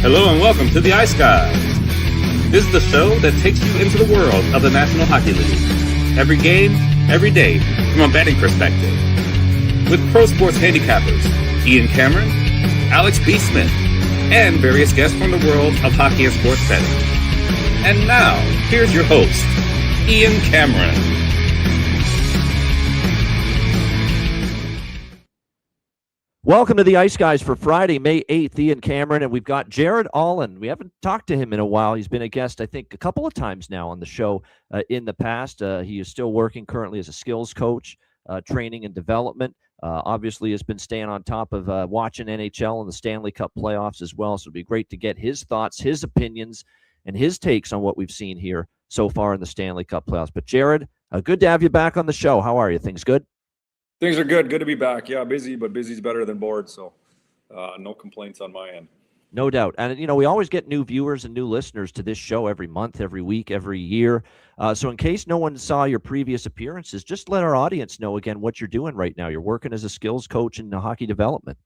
Hello and welcome to the Ice Guys. This is the show that takes you into the world of the National Hockey League. Every game, every day, from a betting perspective. With pro sports handicappers Ian Cameron, Alex B. Smith, and various guests from the world of hockey and sports betting. And now, here's your host, Ian Cameron. Welcome to the Ice Guys for Friday, May 8th, Ian Cameron, and we've got Jared Allen. We haven't talked to him in a while. He's been a guest, I think, a couple of times now on the show in the past. He is still working currently as a skills coach, training and development. Obviously has been staying on top of watching NHL and the Stanley Cup playoffs as well, so it'd be great to get his thoughts, his opinions, and his takes on what we've seen here so far in the Stanley Cup playoffs. But Jared, good to have you back on the show. How are you? Things good? Things are good. Good to be back. Yeah, busy, but busy's better than bored. So no complaints on my end. No doubt. And, we always get new viewers and new listeners to this show every month, every week, every year. So in case no one saw your previous appearances, just let our audience know again what you're doing right now. You're working as a skills coach in hockey development.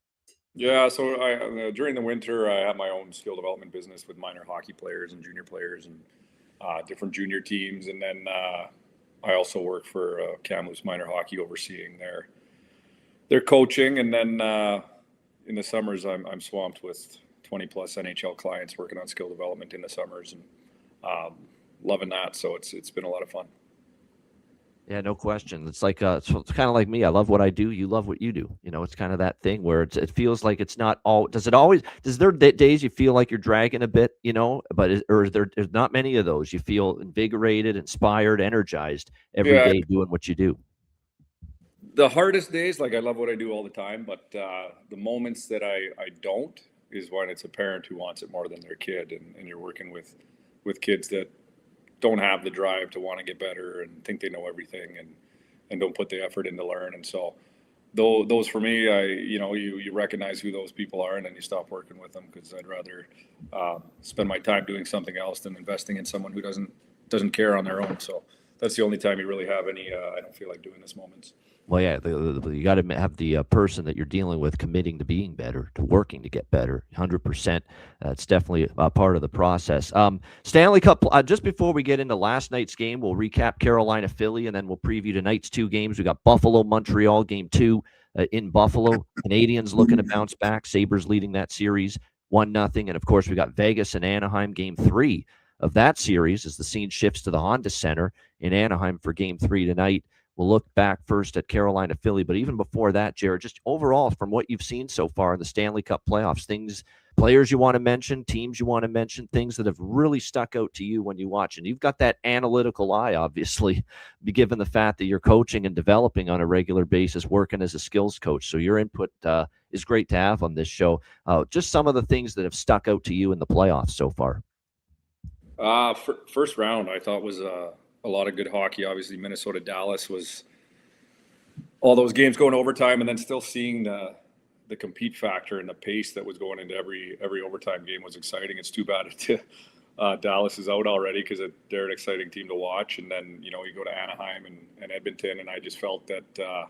Yeah, so during the winter, I have my own skill development business with minor hockey players and junior players and different junior teams. And then I also work for Kamloops Minor Hockey, overseeing their coaching. And then in the summers, I'm swamped with 20 plus NHL clients working on skill development in the summers, and loving that. So it's been a lot of fun. Yeah, no question. It's like it's kind of like me. I love what I do. You love what you do. It's kind of that thing where it feels like it's not all. Does there days you feel like you're dragging a bit, but there's not many of those. You feel invigorated, inspired, energized every day doing what you do. The hardest days, like I love what I do all the time, but the moments that I don't is when it's a parent who wants it more than their kid, and you're working with kids that don't have the drive to want to get better and think they know everything and don't put the effort in to learn. And so those for me, you recognize who those people are, and then you stop working with them, because I'd rather spend my time doing something else than investing in someone who doesn't care on their own. So that's the only time you really have any I don't feel like doing this moments. Well, yeah, you got to have the person that you're dealing with committing to being better, to working to get better, 100%. It's definitely a part of the process. Stanley Cup, just before we get into last night's game, we'll recap Carolina, Philly, and then we'll preview tonight's two games. We got Buffalo, Montreal, game 2 in Buffalo. Canadians looking to bounce back. Sabres leading that series 1-0. And, of course, we got Vegas and Anaheim, game 3 of that series as the scene shifts to the Honda Center in Anaheim for game 3 tonight. We'll look back first at Carolina, Philly, but even before that, Jared, just overall from what you've seen so far in the Stanley Cup playoffs, players you want to mention, teams you want to mention, things that have really stuck out to you when you watch. And you've got that analytical eye, obviously, given the fact that you're coaching and developing on a regular basis, working as a skills coach. So your input is great to have on this show. Just some of the things that have stuck out to you in the playoffs so far. First round, I thought was a lot of good hockey. Obviously, Minnesota, Dallas was all those games going overtime, and then still seeing the compete factor and the pace that was going into every overtime game was exciting. It's too bad Dallas is out already, because they're an exciting team to watch. And then you go to Anaheim and Edmonton, and I just felt that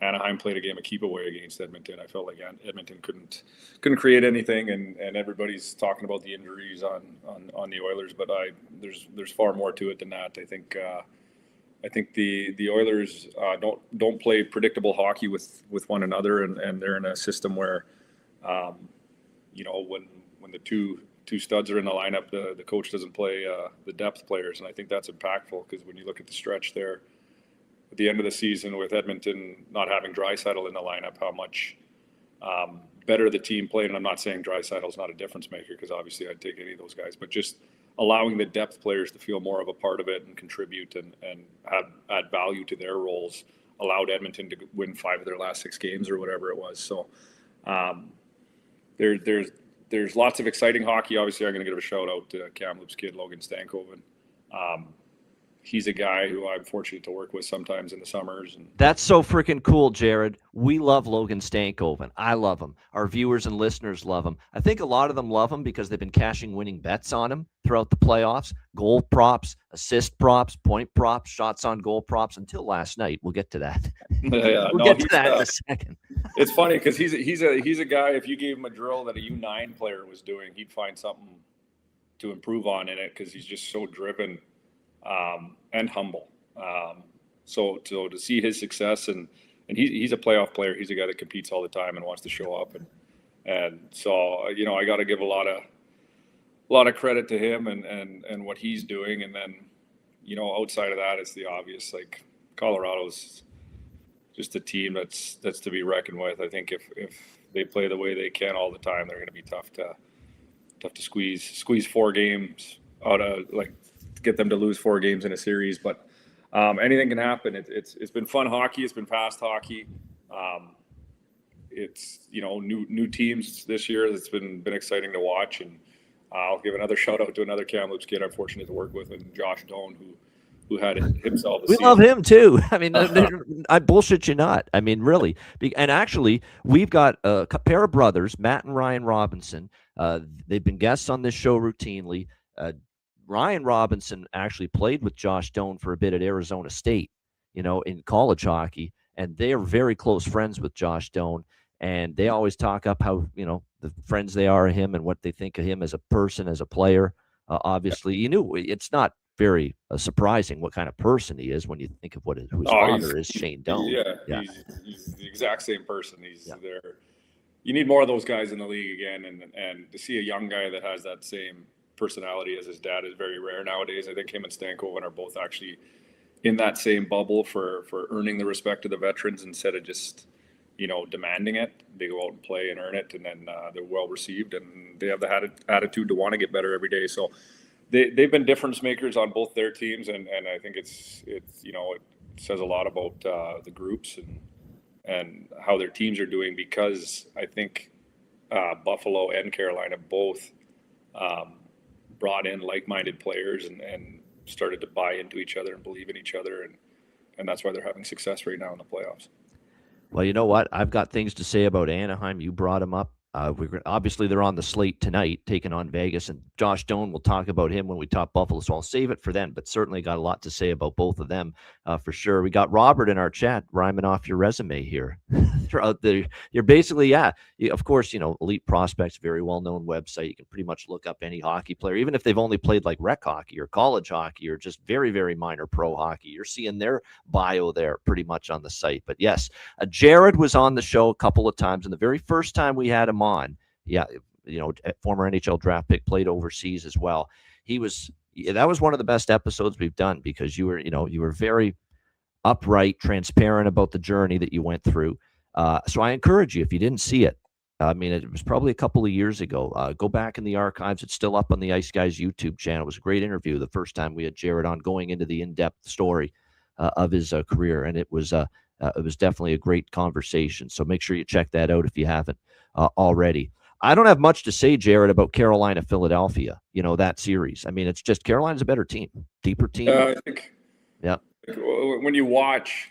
Anaheim played a game of keep away against Edmonton. I felt like Edmonton couldn't create anything, and everybody's talking about the injuries on the Oilers, but there's far more to it than that. I think the Oilers don't play predictable hockey with one another, and they're in a system where when the two studs are in the lineup, the coach doesn't play the depth players, and I think that's impactful, because when you look at the stretch there at the end of the season with Edmonton not having Draisaitl in the lineup, how much better the team played. And I'm not saying Draisaitl's not a difference maker, because obviously I'd take any of those guys, but just allowing the depth players to feel more of a part of it and contribute and add value to their roles allowed Edmonton to win 5 of their last 6 games or whatever it was. So there's lots of exciting hockey. Obviously, I'm going to give a shout out to Kamloops kid Logan Stankoven. he's a guy who I'm fortunate to work with sometimes in the summers. And That's so freaking cool, Jared. We love Logan Stankoven. I love him. Our viewers and listeners love him. I think a lot of them love him because they've been cashing winning bets on him throughout the playoffs. Goal props, assist props, point props, shots on goal props until last night. We'll get to that. We'll get to that in a second. It's funny because he's a guy, if you gave him a drill that a U9 player was doing, he'd find something to improve on in it because he's just so driven and humble. So to see his success, and he's a playoff player. He's a guy that competes all the time and wants to show up, and so I got to give a lot of credit to him and what he's doing. And then outside of that, it's the obvious, like Colorado's just a team that's to be reckoned with. I think if they play the way they can all the time, they're going to be tough to squeeze 4 games out of, like, get them to lose 4 games in a series. But anything can happen. It's been fun hockey. It's been fast hockey. It's new teams this year. It's been exciting to watch. And I'll give another shout out to another Kamloops kid I'm fortunate to work with, and Josh Doan, who had himself. We love him too. I mean, I bullshit you not. I mean, really. And actually, we've got a pair of brothers, Matt and Ryan Robinson. They've been guests on this show routinely. Ryan Robinson actually played with Josh Doan for a bit at Arizona State, in college hockey, and they are very close friends with Josh Doan. And they always talk up how, the friends they are of him and what they think of him as a person, as a player. Obviously, it's not very surprising what kind of person he is when you think of whose father is, Shane Doan. Yeah. He's the exact same person. He's there. You need more of those guys in the league again, and to see a young guy that has that same personality as his dad is very rare nowadays. I think him and Stankoven are both actually in that same bubble for earning the respect of the veterans instead of just demanding it. They go out and play and earn it, and then they're well received, and they have the attitude to want to get better every day. So they've been difference makers on both their teams, and I think it says a lot about the groups and how their teams are doing, because I think Buffalo and Carolina both brought in like-minded players and started to buy into each other and believe in each other, and that's why they're having success right now in the playoffs. Well, you know what? I've got things to say about Anaheim. You brought them up. Obviously, they're on the slate tonight, taking on Vegas, and Josh Doan, will talk about him when we talk Buffalo, so I'll save it for then, but certainly got a lot to say about both of them for sure. We got Robert in our chat rhyming off your resume here. You're basically, of course, Elite Prospects, very well-known website. You can pretty much look up any hockey player, even if they've only played like rec hockey or college hockey or just very, very minor pro hockey. You're seeing their bio there pretty much on the site. But yes, Jared was on the show a couple of times, and the very first time we had him on, former NHL draft pick, played overseas as well. That was one of the best episodes we've done, because you were very upright, transparent about the journey that you went through. So I encourage you, if you didn't see it, it was probably a couple of years ago, go back in the archives. It's still up on the Ice Guys YouTube channel. It was a great interview the first time we had Jared on, going into the in-depth story of his career, and it was definitely a great conversation. So make sure you check that out if you haven't already. I don't have much to say, Jared, about Carolina, Philadelphia, that series. It's just Carolina's a better team, deeper team. I think, when you watch,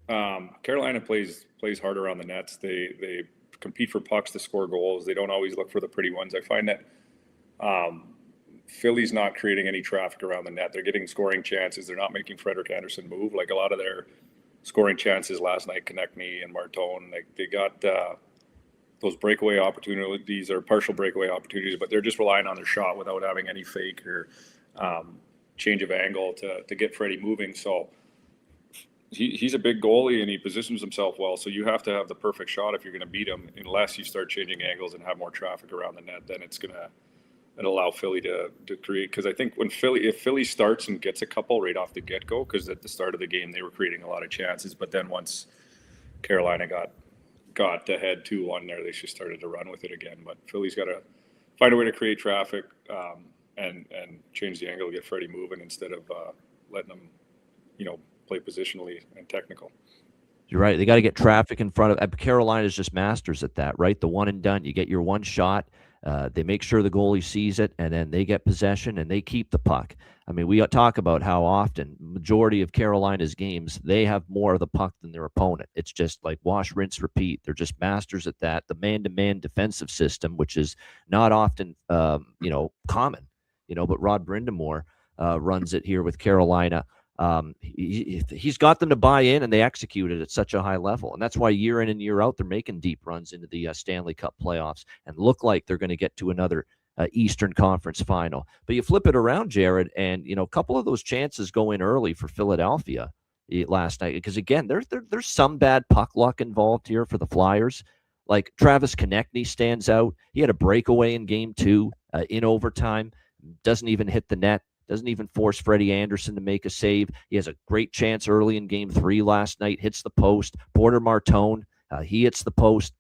Carolina plays hard around the nets. They compete for pucks to score goals. They don't always look for the pretty ones. I find that Philly's not creating any traffic around the net. They're getting scoring chances. They're not making Frederik Andersen move. Like, a lot of their scoring chances last night, Konechny and Martone, they got those breakaway opportunities, or partial breakaway opportunities, but they're just relying on their shot without having any fake or change of angle to get Freddie moving. So he's a big goalie, and he positions himself well. So you have to have the perfect shot if you're going to beat him. Unless you start changing angles and have more traffic around the net, then it'll allow Philly to create. Because I think if Philly starts and gets a couple right off the get-go, because at the start of the game they were creating a lot of chances, but then once Carolina got ahead 2-1 there, they just started to run with it again. But Philly's got to find a way to create traffic and change the angle to get Freddie moving, instead of letting them play positionally and technical. You're right. They got to get traffic in front of. Carolina's just masters at that, right? The one and done. You get your one shot. They make sure the goalie sees it, and then they get possession and they keep the puck. I mean, we talk about how often majority of Carolina's games, they have more of the puck than their opponent. It's just like wash, rinse, repeat. They're just masters at that. The man-to-man defensive system, which is not often, common, but Rod Brindamore runs it here with Carolina. He's got them to buy in, and they execute it at such a high level. And that's why year in and year out, they're making deep runs into the Stanley Cup playoffs and look like they're going to get to another Eastern Conference final. But you flip it around, Jared, and a couple of those chances go in early for Philadelphia last night, because again, there's some bad puck luck involved here for the Flyers. Like Travis Konechny stands out. He had a breakaway in game 2 in overtime, doesn't even hit the net, doesn't even force Freddie Anderson to make a save. He has a great chance early in game 3 last night, hits the post. Porter Martone, he hits the post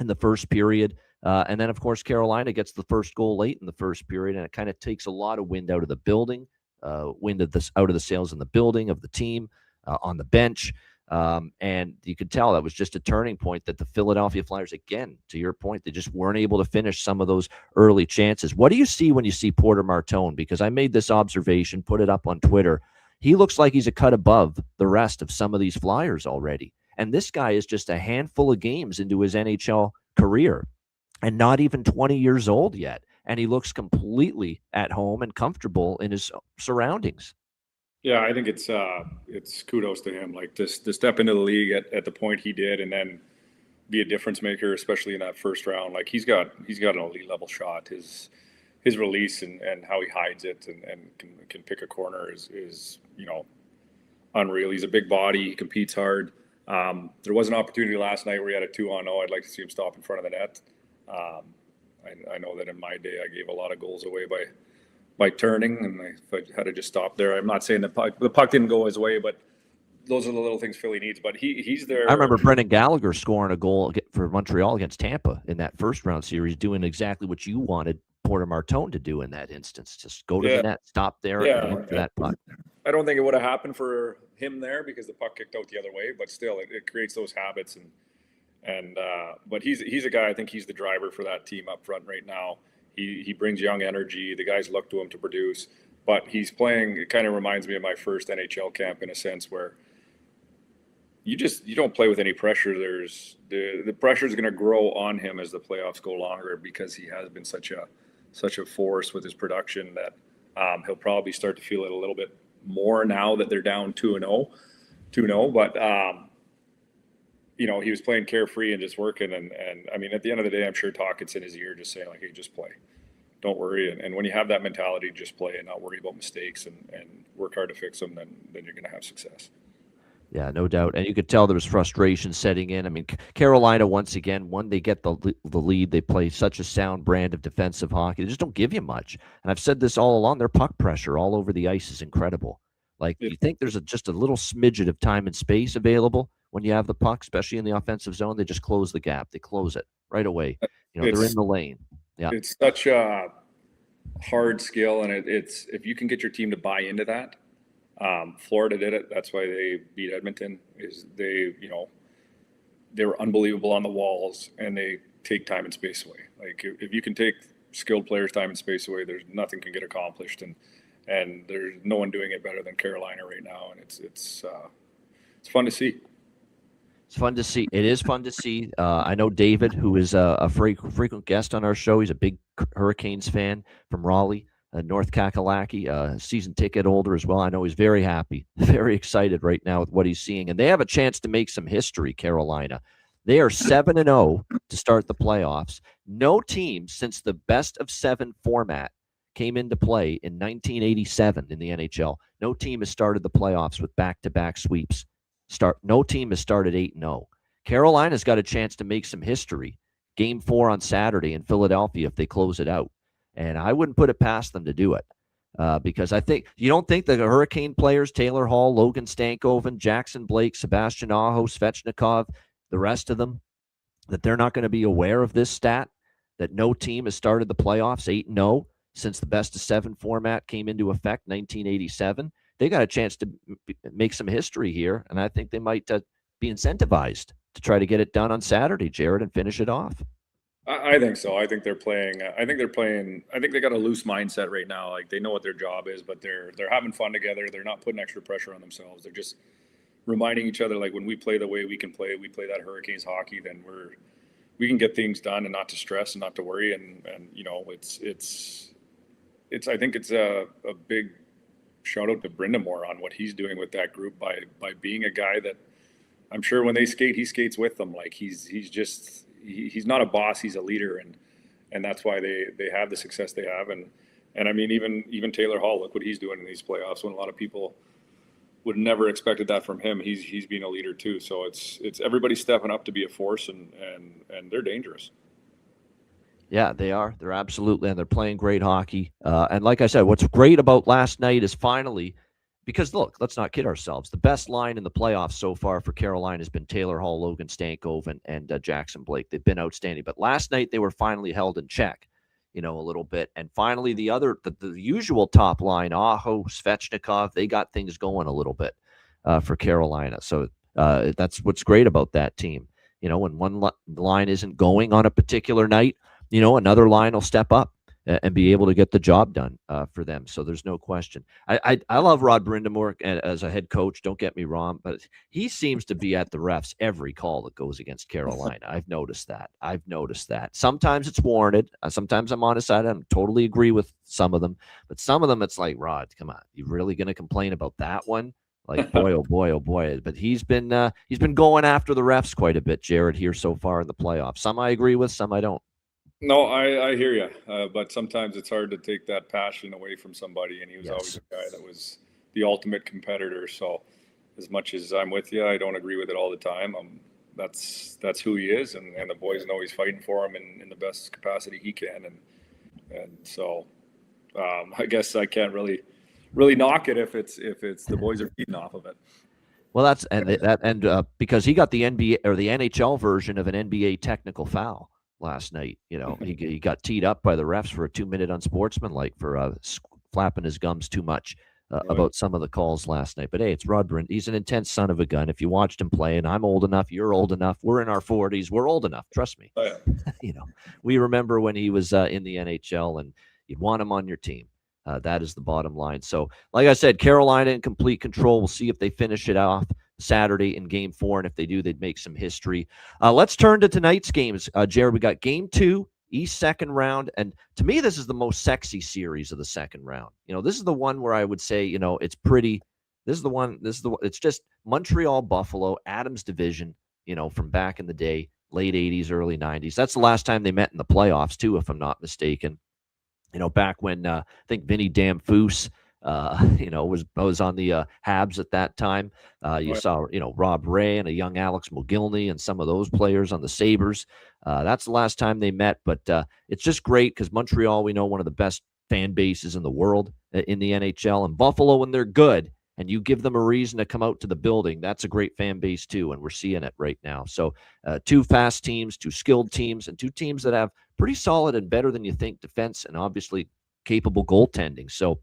in the first period. And then, of course, Carolina gets the first goal late in the first period, and it kind of takes a lot of wind out of the building, out of the sails in the building of the team, on the bench. And you could tell that was just a turning point, that the Philadelphia Flyers, again, to your point, they just weren't able to finish some of those early chances. What do you see when you see Porter Martone? Because I made this observation, put it up on Twitter. He looks like he's a cut above the rest of some of these Flyers already. And this guy is just a handful of games into his NHL career, and not even 20 years old yet. And he looks completely at home and comfortable in his surroundings. Yeah, I think it's kudos to him, like to step into the league at the point he did, and then be a difference maker, especially in that first round. Like he's got an elite level shot. His release and how he hides it and can pick a corner is unreal. He's a big body. He competes hard. There was an opportunity last night where he had a 2-on-0. I'd like to see him stop in front of the net. I know that in my day I gave a lot of goals away by turning, and if I had to just stop there. I'm not saying the puck didn't go his way, but those are the little things Philly needs. But he's there. I remember Brendan Gallagher scoring a goal for Montreal against Tampa in that first round series, doing exactly what you wanted Porter Martone to do in that instance. Just go to the net, stop there, and look for that puck. I don't think it would have happened for him there because the puck kicked out the other way, but still it creates those habits. But he's a guy, I think he's the driver for that team up front right now. He brings young energy. The guys look to him to produce, but he's playing. It kind of reminds me of my first NHL camp in a sense, where you don't play with any pressure. There's the pressure is going to grow on him as the playoffs go longer, because he has been such a force with his production that he'll probably start to feel it a little bit more now that they're down 2-0. But he was playing carefree and just working. And I mean, at the end of the day, I'm sure Talkett's in his ear just saying, like, hey, just play. Don't worry. And when you have that mentality, just play and not worry about mistakes and work hard to fix them, then you're going to have success. Yeah, no doubt. And you could tell there was frustration setting in. I mean, Carolina, once again, when they get the lead, they play such a sound brand of defensive hockey. They just don't give you much. And I've said this all along, their puck pressure all over the ice is incredible. Like, you think there's just a little smidget of time and space available when you have the puck, especially in the offensive zone. They just close the gap. They close it right away. They're in the lane. Yeah, it's such a hard skill, and it's if you can get your team to buy into that. Florida did it. That's why they beat Edmonton. They were unbelievable on the walls, and they take time and space away. Like if you can take skilled players' time and space away, there's nothing can get accomplished, and there's no one doing it better than Carolina right now, and it's fun to see. It's fun to see. It is fun to see. I know David, who is a frequent guest on our show. He's a big Hurricanes fan from Raleigh, North Kakalaki, season ticket holder as well. I know he's very happy, very excited right now with what he's seeing. And they have a chance to make some history, Carolina. They are 7-0 to start the playoffs. No team since the best-of-7 format came into play in 1987 in the NHL. No team has started the playoffs with back-to-back sweeps. No team has started 8-0. Carolina's got a chance to make some history. Game 4 on Saturday in Philadelphia if they close it out. And I wouldn't put it past them to do it. Because I think you don't think the Hurricane players, Taylor Hall, Logan Stankoven, Jackson Blake, Sebastian Aho, Svechnikov, the rest of them, that they're not going to be aware of this stat, that no team has started the playoffs 8-0 since the best-of-7 format came into effect 1987. They got a chance to make some history here, and I think they might be incentivized to try to get it done on Saturday, Jared, and finish it off. I think so. I think they're playing. I think they're playing. I think they got a loose mindset right now. Like they know what their job is, but they're having fun together. They're not putting extra pressure on themselves. They're just reminding each other, like when we play the way we can play, we play that Hurricanes hockey, then we can get things done and not to stress and not to worry. And you know, it's. I think it's a big shout out to Brindamore on what he's doing with that group by being a guy that I'm sure when they skate, he skates with them. Like he's not a boss, he's a leader, and that's why they have the success they have. And I mean, even Taylor Hall, look what he's doing in these playoffs when a lot of people would never expected that from him. He's being a leader too. So it's everybody stepping up to be a force, and they're dangerous. Yeah, they are. They're absolutely, and they're playing great hockey. And like I said, what's great about last night is finally, because look, let's not kid ourselves. The best line in the playoffs so far for Carolina has been Taylor Hall, Logan Stankoven, and Jackson Blake. They've been outstanding. But last night they were finally held in check, a little bit. And finally, the usual top line, Aho, Svechnikov, they got things going a little bit for Carolina. So that's what's great about that team. When one line isn't going on a particular night, another line will step up and be able to get the job done for them. So there's no question. I love Rod Brindamore as a head coach. Don't get me wrong, but he seems to be at the refs every call that goes against Carolina. I've noticed that. Sometimes it's warranted. Sometimes I'm on his side. I totally agree with some of them, but some of them it's like, Rod, come on, you really going to complain about that one? Like, boy, oh boy, oh boy. But he's been going after the refs quite a bit, Jared, here so far in the playoffs. Some I agree with, some I don't. No, I hear you, but sometimes it's hard to take that passion away from somebody, and he was always a guy that was the ultimate competitor. So, as much as I'm with you, I don't agree with it all the time. That's who he is, and the boys know he's fighting for him in the best capacity he can, and so I guess I can't really knock it if it's the boys are feeding off of it. Well, that's because he got the NBA or the NHL version of an NBA technical foul last night. He got teed up by the refs for a 2-minute unsportsmanlike for flapping his gums too much about some of the calls last night. But hey, it's Rod Brind'Amour. He's an intense son of a gun. If you watched him play, and I'm old enough, you're old enough, we're in our 40s, we're old enough. Trust me. Oh, yeah. We remember when he was in the NHL, and you'd want him on your team. That is the bottom line. So, like I said, Carolina in complete control. We'll see if they finish it off Saturday in Game 4, and if they do, they'd make some history. Let's turn to tonight's games. Jared, we got Game 2, East second round, and to me, this is the most sexy series of the second round. This is the one where I would say, it's pretty. It's just Montreal, Buffalo, Adams division, from back in the day, late 80s, early 90s. That's the last time they met in the playoffs, too, if I'm not mistaken. Back when I think Vinny Damphousse, was on the Habs at that time. You saw, Rob Ray and a young Alex Mogilny and some of those players on the Sabres. That's the last time they met, but it's just great because Montreal, we know, one of the best fan bases in the world in the NHL, and Buffalo, when they're good and you give them a reason to come out to the building, that's a great fan base too, and we're seeing it right now. So two fast teams, two skilled teams, and two teams that have pretty solid and better than you think defense and obviously capable goaltending. So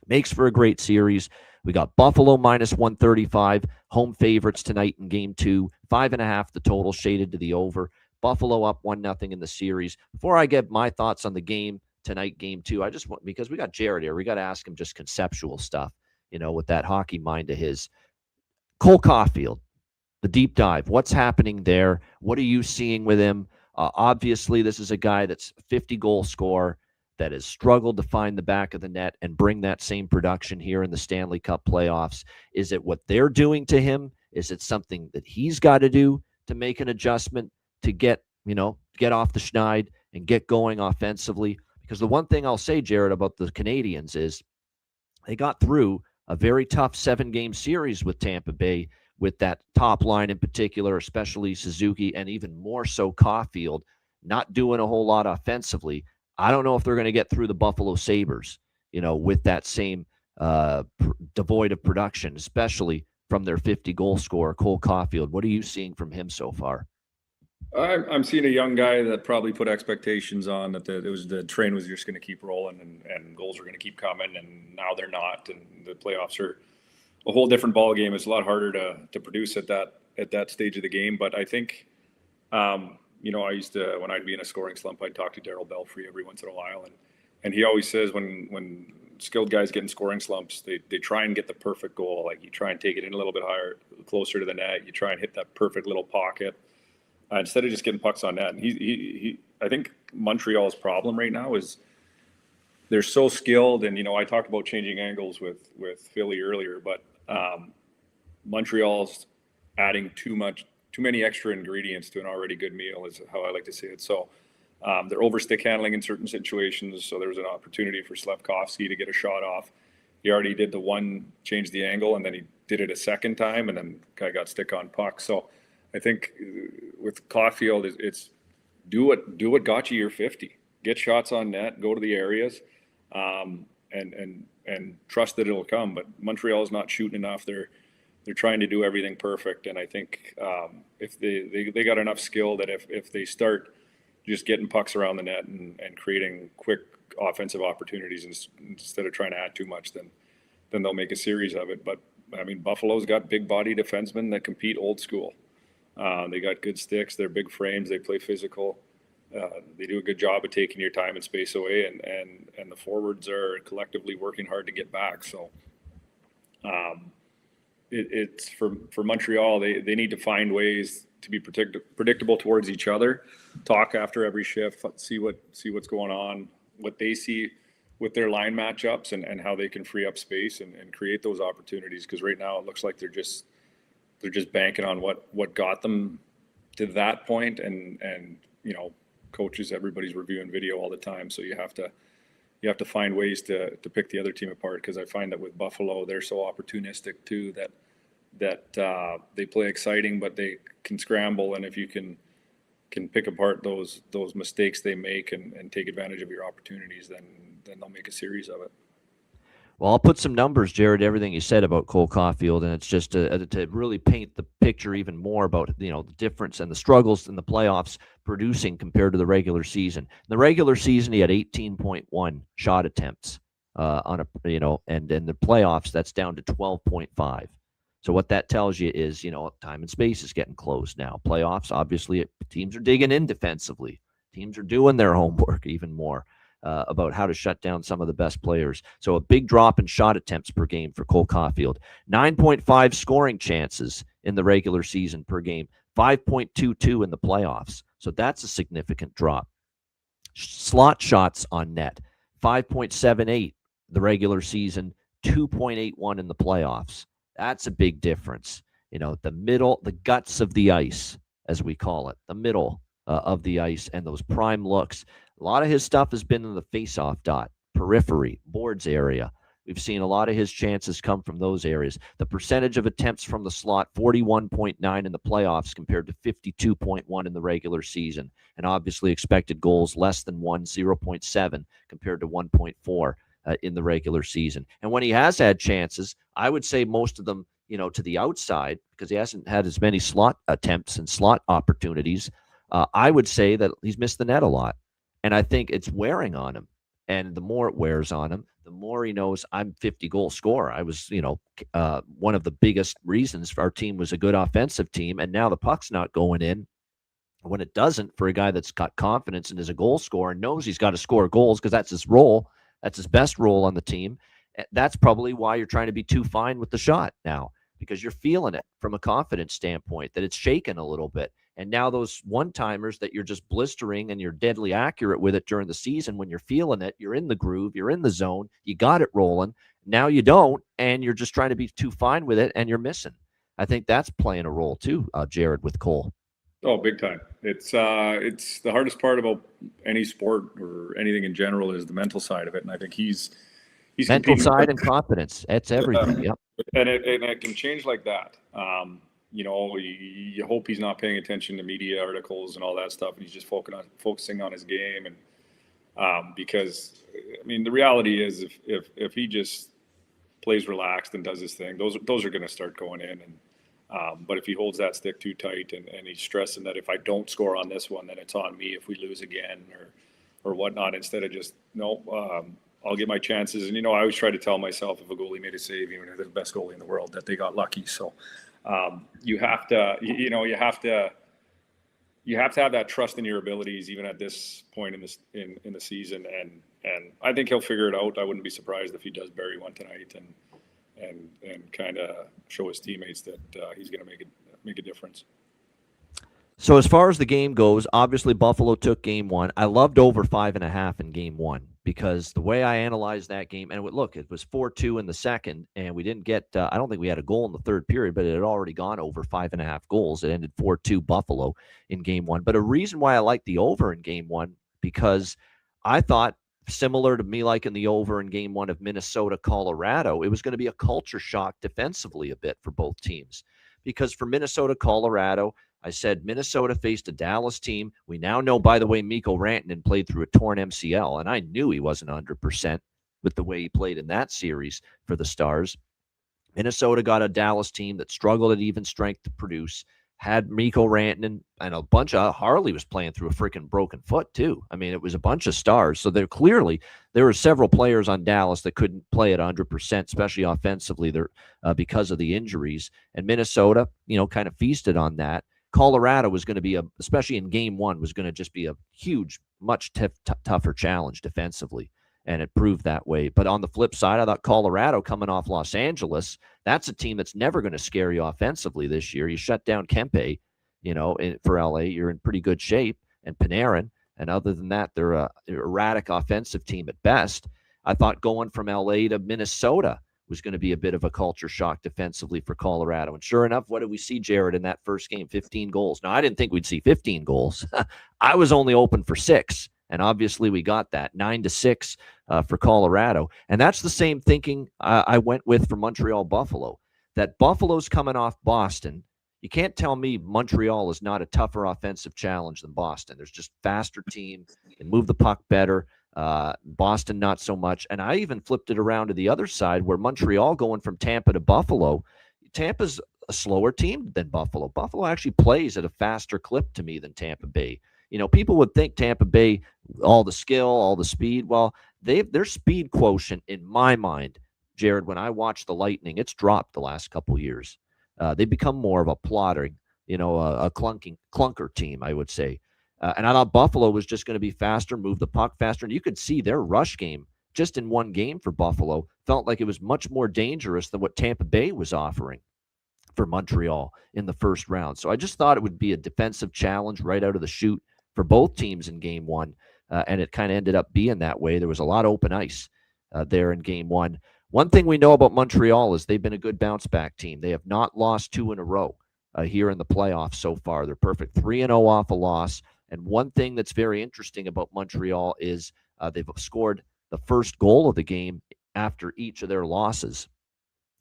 makes for a great series. We got Buffalo minus 135, home favorites tonight in Game 2, 5.5 the total, shaded to the over. Buffalo up 1-0 in the series. Before I get my thoughts on the game tonight, Game 2, I just want, because we got Jared here, we got to ask him just conceptual stuff, with that hockey mind of his. Cole Caulfield, the deep dive, what's happening there? What are you seeing with him? Obviously, this is a guy that's a 50-goal scorer that has struggled to find the back of the net and bring that same production here in the Stanley Cup playoffs. Is it what they're doing to him? Is it something that he's got to do to make an adjustment to get off the schneid and get going offensively? Because the one thing I'll say, Jared, about the Canadians is they got through a very tough 7-game series with Tampa Bay, with that top line in particular, especially Suzuki, and even more so Caulfield, not doing a whole lot offensively. I don't know if they're going to get through the Buffalo Sabres, with that same devoid of production, especially from their 50-goal scorer, Cole Caulfield. What are you seeing from him so far? I'm seeing a young guy that probably put expectations on that the train was just going to keep rolling and goals were going to keep coming, and now they're not, and the playoffs are a whole different ball game. It's a lot harder to produce at that stage of the game, but I think I used to, when I'd be in a scoring slump, I'd talk to Darryl Belfry every once in a while, and he always says when skilled guys get in scoring slumps, they try and get the perfect goal. Like, you try and take it in a little bit higher, closer to the net. You try and hit that perfect little pocket instead of just getting pucks on net. And he I think Montreal's problem right now is they're so skilled. And I talked about changing angles with Philly earlier, but Montreal's adding too many extra ingredients to an already good meal, is how I like to say it. So they're over stick handling in certain situations. So there was an opportunity for Slafkovsky to get a shot off. He already did the one, change the angle, and then he did it a second time, and then guy got stick on puck. So I think with Caulfield, it's do what got you your 50. Get shots on net, go to the areas, and trust that it'll come. But Montreal is not shooting enough. They're trying to do everything perfect, and I think if they got enough skill that if they start just getting pucks around the net and creating quick offensive opportunities instead of trying to add too much, then they'll make a series of it. But I mean, Buffalo's got big body defensemen that compete old school. They got good sticks. They're big frames. They play physical. They do a good job of taking your time and space away, and the forwards are collectively working hard to get back. So it's for Montreal. They need to find ways to be predictable towards each other. Talk after every shift. See what's going on. What they see with their line matchups and how they can free up space and create those opportunities. Because right now it looks like they're just banking on what got them to that point. And coaches, everybody's reviewing video all the time, so you have to find ways to pick the other team apart. Because I find that with Buffalo, they're so opportunistic too that they play exciting, but they can scramble. And if you can pick apart those mistakes they make and take advantage of your opportunities, then they'll make a series of it. Well, I'll put some numbers, Jared, everything you said about Cole Caulfield, and it's just to really paint the picture even more about the difference and the struggles in the playoffs producing compared to the regular season. In the regular season, he had 18.1 shot attempts and in the playoffs, that's down to 12.5. So what that tells you is, time and space is getting closed now. Playoffs, obviously, teams are digging in defensively. Teams are doing their homework even more about how to shut down some of the best players. So a big drop in shot attempts per game for Cole Caulfield. 9.5 scoring chances in the regular season per game. 5.22 in the playoffs. So that's a significant drop. Slot shots on net. 5.78 the regular season. 2.81 in the playoffs. That's a big difference. The middle, the guts of the ice, as we call it, the middle of the ice and those prime looks. A lot of his stuff has been in the face-off dot, periphery, boards area. We've seen a lot of his chances come from those areas. The percentage of attempts from the slot, 41.9 in the playoffs compared to 52.1 in the regular season. And obviously expected goals less than 0.7 compared to 1.4 in the regular season. And when he has had chances, I would say most of them, to the outside, because he hasn't had as many slot attempts and slot opportunities. I would say that he's missed the net a lot. And I think it's wearing on him. And the more it wears on him, the more he knows I'm 50-goal scorer. I was, one of the biggest reasons for our team was a good offensive team. And now the puck's not going in. When it doesn't, for a guy that's got confidence and is a goal scorer and knows he's got to score goals because that's his role, that's his best role on the team. That's probably why you're trying to be too fine with the shot now, because you're feeling it from a confidence standpoint, that it's shaken a little bit. And now those one-timers that you're just blistering and you're deadly accurate with it during the season, when you're feeling it, you're in the groove, you're in the zone, you got it rolling. Now you don't, and you're just trying to be too fine with it, and you're missing. I think that's playing a role too, Jared, with Cole. Oh, big time. It's the hardest part about any sport or anything in general is the mental side of it. And I think he's mental side and confidence. It's everything. Yep. And it can change like that. You hope he's not paying attention to media articles and all that stuff, and he's just focusing on his game. And because the reality is, if he just plays relaxed and does his thing, those are going to start going in. And but if he holds that stick too tight and he's stressing that if I don't score on this one, then it's on me if we lose again or whatnot, instead of just I'll get my chances. And I always try to tell myself, if a goalie made a save, even if they're the best goalie in the world, that they got lucky. So you have to you have to have that trust in your abilities, even at this point in this in the season. And I think he'll figure it out. I wouldn't be surprised if he does bury one tonight and kind of show his teammates that he's going to make a difference. So as far as the game goes, obviously Buffalo took game one. I loved over 5.5 in game one because the way I analyzed that game, and look, it was 4-2 in the second, and we didn't get, I don't think we had a goal in the third period, but it had already gone over 5.5 goals. It ended 4-2 Buffalo in game one. But a reason why I liked the over in game one, because I thought, similar to me liking the over in game one of Minnesota, Colorado, it was going to be a culture shock defensively a bit for both teams. Because for Minnesota, Colorado, I said Minnesota faced a Dallas team. We now know, by the way, Mikko Rantanen played through a torn MCL, and I knew he wasn't 100% with the way he played in that series for the Stars. Minnesota got a Dallas team that struggled at even strength to produce, had Mikko Rantanen, and a bunch of Harley was playing through a freaking broken foot too. I mean, it was a bunch of stars. So there were several players on Dallas that couldn't play at 100%, especially offensively, because of the injuries. And Minnesota, kind of feasted on that. Colorado was going to be especially in game one, was going to just be a huge, much tougher challenge defensively. And it proved that way. But on the flip side, I thought Colorado coming off Los Angeles, that's a team that's never going to scare you offensively this year. You shut down Kempe, for LA, you're in pretty good shape, and Panarin. And other than that, they're a erratic offensive team at best. I thought going from LA to Minnesota was going to be a bit of a culture shock defensively for Colorado. And sure enough, what did we see, Jared, in that first game? 15 goals. Now, I didn't think we'd see 15 goals. I was only open for 6. And obviously we got that 9-6 for Colorado. And that's the same thinking I went with for Montreal Buffalo, that Buffalo's coming off Boston. You can't tell me Montreal is not a tougher offensive challenge than Boston. There's just faster team, can move the puck better. Boston, not so much. And I even flipped it around to the other side where Montreal going from Tampa to Buffalo. Tampa's a slower team than Buffalo. Buffalo actually plays at a faster clip to me than Tampa Bay. People would think Tampa Bay, all the skill, all the speed. Well, their speed quotient, in my mind, Jared, when I watch the Lightning, it's dropped the last couple years. They've become more of a plodding, a clunker team, I would say. And I thought Buffalo was just going to be faster, move the puck faster. And you could see their rush game just in one game for Buffalo felt like it was much more dangerous than what Tampa Bay was offering for Montreal in the first round. So I just thought it would be a defensive challenge right out of the chute for both teams in game one. And it kind of ended up being that way. There was a lot of open ice there in game one. One thing we know about Montreal is they've been a good bounce back team. They have not lost 2 in a row here in the playoffs so far. They're perfect 3-0 off a loss. And one thing that's very interesting about Montreal is they've scored the first goal of the game after each of their losses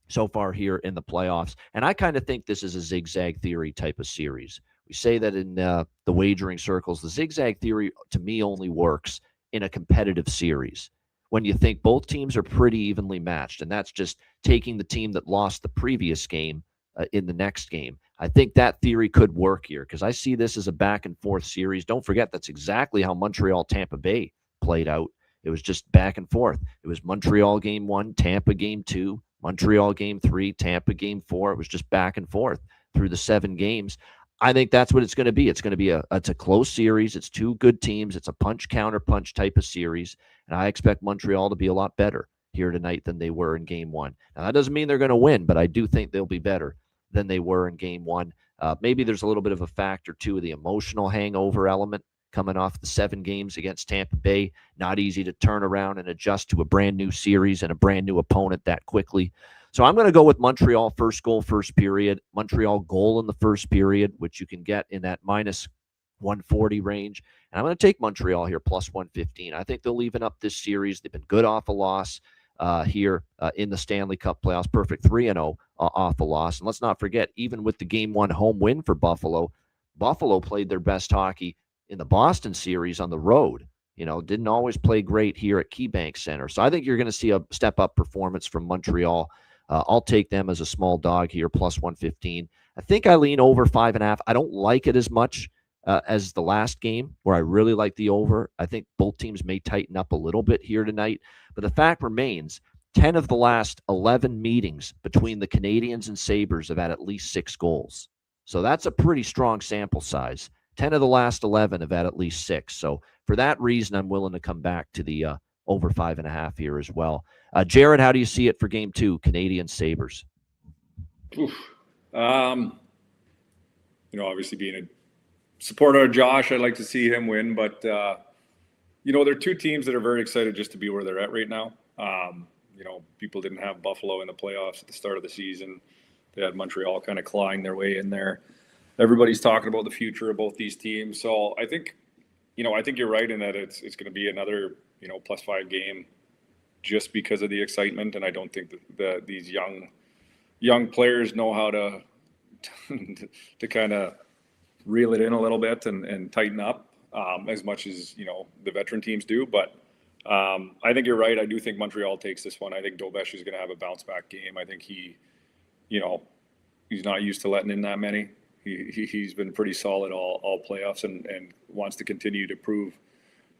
so far here in the playoffs. And I kind of think this is a zigzag theory type of series. We say that in the wagering circles. The zigzag theory, to me, only works in a competitive series when you think both teams are pretty evenly matched. And that's just taking the team that lost the previous game in the next game. I think that theory could work here because I see this as a back and forth series. Don't forget, that's exactly how Montreal Tampa Bay played out. It was just back and forth. It was Montreal game 1, Tampa game 2, Montreal game 3, Tampa game 4. It was just back and forth through the 7 games. I think that's what it's going to be. It's going to be it's a close series. It's 2 good teams. It's a punch counter punch type of series. And I expect Montreal to be a lot better here tonight than they were in game 1. Now, that doesn't mean they're going to win, but I do think they'll be better than they were in game 1. Maybe there's a little bit of a factor, too, of the emotional hangover element coming off the 7 games against Tampa Bay. Not easy to turn around and adjust to a brand new series and a brand new opponent that quickly. So I'm going to go with Montreal first goal, first period. Montreal goal in the first period, which you can get in that minus 140 range. And I'm going to take Montreal here plus 115. I think they'll even up this series. They've been good off a loss here in the Stanley Cup playoffs. Perfect 3-0 off a loss. And let's not forget, even with the game 1 home win for Buffalo, Buffalo played their best hockey in the Boston series on the road. Didn't always play great here at KeyBank Center. So I think you're going to see a step-up performance from Montreal. I'll take them as a small dog here, plus 115. I think I lean over 5.5. I don't like it as much as the last game where I really like the over. I think both teams may tighten up a little bit here tonight. But the fact remains, 10 of the last 11 meetings between the Canadiens and Sabres have had at least 6 goals. So that's a pretty strong sample size 10 of the last 11 have had at least 6. So for that reason, I'm willing to come back to the over 5.5 here as well. Jared, how do you see it for game 2, Canadian Sabres? Oof. Obviously being a supporter of Josh, I'd like to see him win, but they're two teams that are very excited just to be where they're at right now. People didn't have Buffalo in the playoffs at the start of the season. They had Montreal kind of clawing their way in there. Everybody's talking about the future of both these teams. So I think you're right in that it's going to be another, +5 game just because of the excitement. And I don't think that these young players know how to kind of reel it in a little bit and tighten up as much as, the veteran teams do. But I think you're right. I do think Montreal takes this one. I think Dobesh is going to have a bounce back game. I think he's not used to letting in that many. He's been pretty solid all playoffs and wants to continue to prove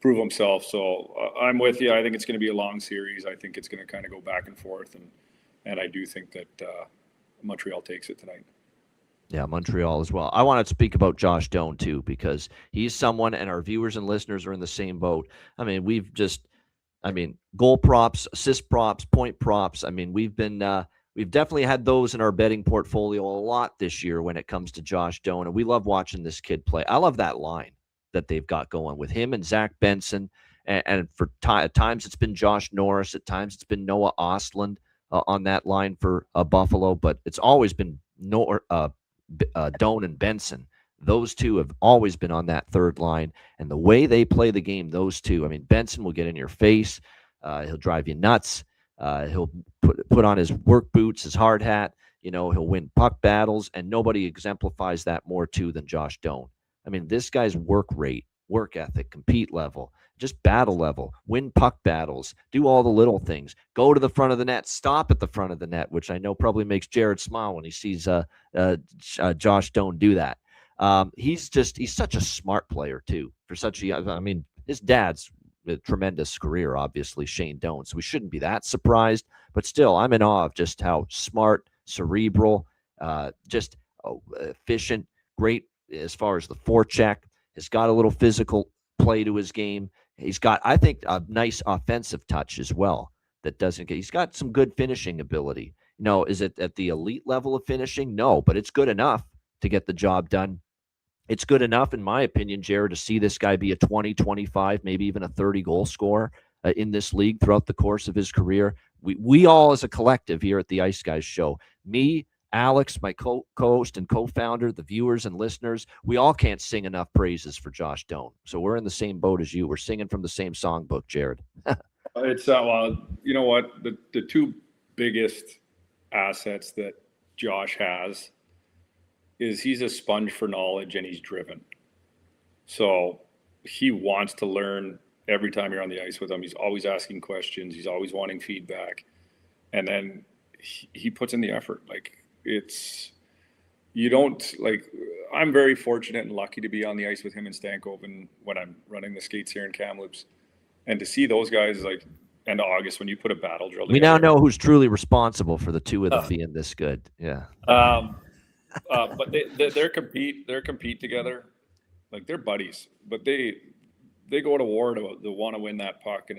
himself. So I'm with you. I think it's going to be a long series. I think it's going to kind of go back and forth. And I do think that Montreal takes it tonight. Yeah, Montreal as well. I want to speak about Josh Doan too, because he's someone, and our viewers and listeners are in the same boat. I mean, goal props, assist props, point props. I mean, we've definitely had those in our betting portfolio a lot this year when it comes to Josh Doan, and we love watching this kid play. I love that line that they've got going with him and Zach Benson, and at times it's been Josh Norris, at times it's been Noah Ostlund on that line for Buffalo, but it's always been Doan and Benson. Those two have always been on that third line, and the way they play the game, those two. I mean, Benson will get in your face. He'll drive you nuts. He'll put on his work boots, his hard hat. He'll win puck battles, and nobody exemplifies that more too than Josh Doan. I mean, this guy's work rate, work ethic, compete level, just battle level, win puck battles, do all the little things, go to the front of the net, stop at the front of the net, which I know probably makes Jared smile when he sees Josh Doan do that. He's such a smart player too. His dad's a tremendous career, obviously, Shane Doan, so we shouldn't be that surprised, but still, I'm in awe of just how smart, cerebral, just efficient, great as far as the forecheck. Has got a little physical play to his game. He's got, I think, a nice offensive touch as well he's got some good finishing ability. Is it at the elite level of finishing? No, but it's good enough to get the job done. It's good enough, in my opinion, Jared, to see this guy be a 20, 25, maybe even a 30 goal scorer in this league throughout the course of his career. We all as a collective here at the Ice Guys show, me, Alex, my co-host and co-founder, the viewers and listeners, we all can't sing enough praises for Josh Doan. So we're in the same boat as you. We're singing from the same songbook, Jared. It's you know what? The two biggest assets that Josh has is he's a sponge for knowledge and he's driven. So he wants to learn every time you're on the ice with him. He's always asking questions. He's always wanting feedback. And then he puts in the effort. I'm very fortunate and lucky to be on the ice with him and Stankoven when I'm running the skates here in Kamloops. And to see those guys end of August when you put a battle drill together. We now know who's truly responsible for the two of them being this good. Yeah. But they compete together. They're buddies, but they go to war to want to win that puck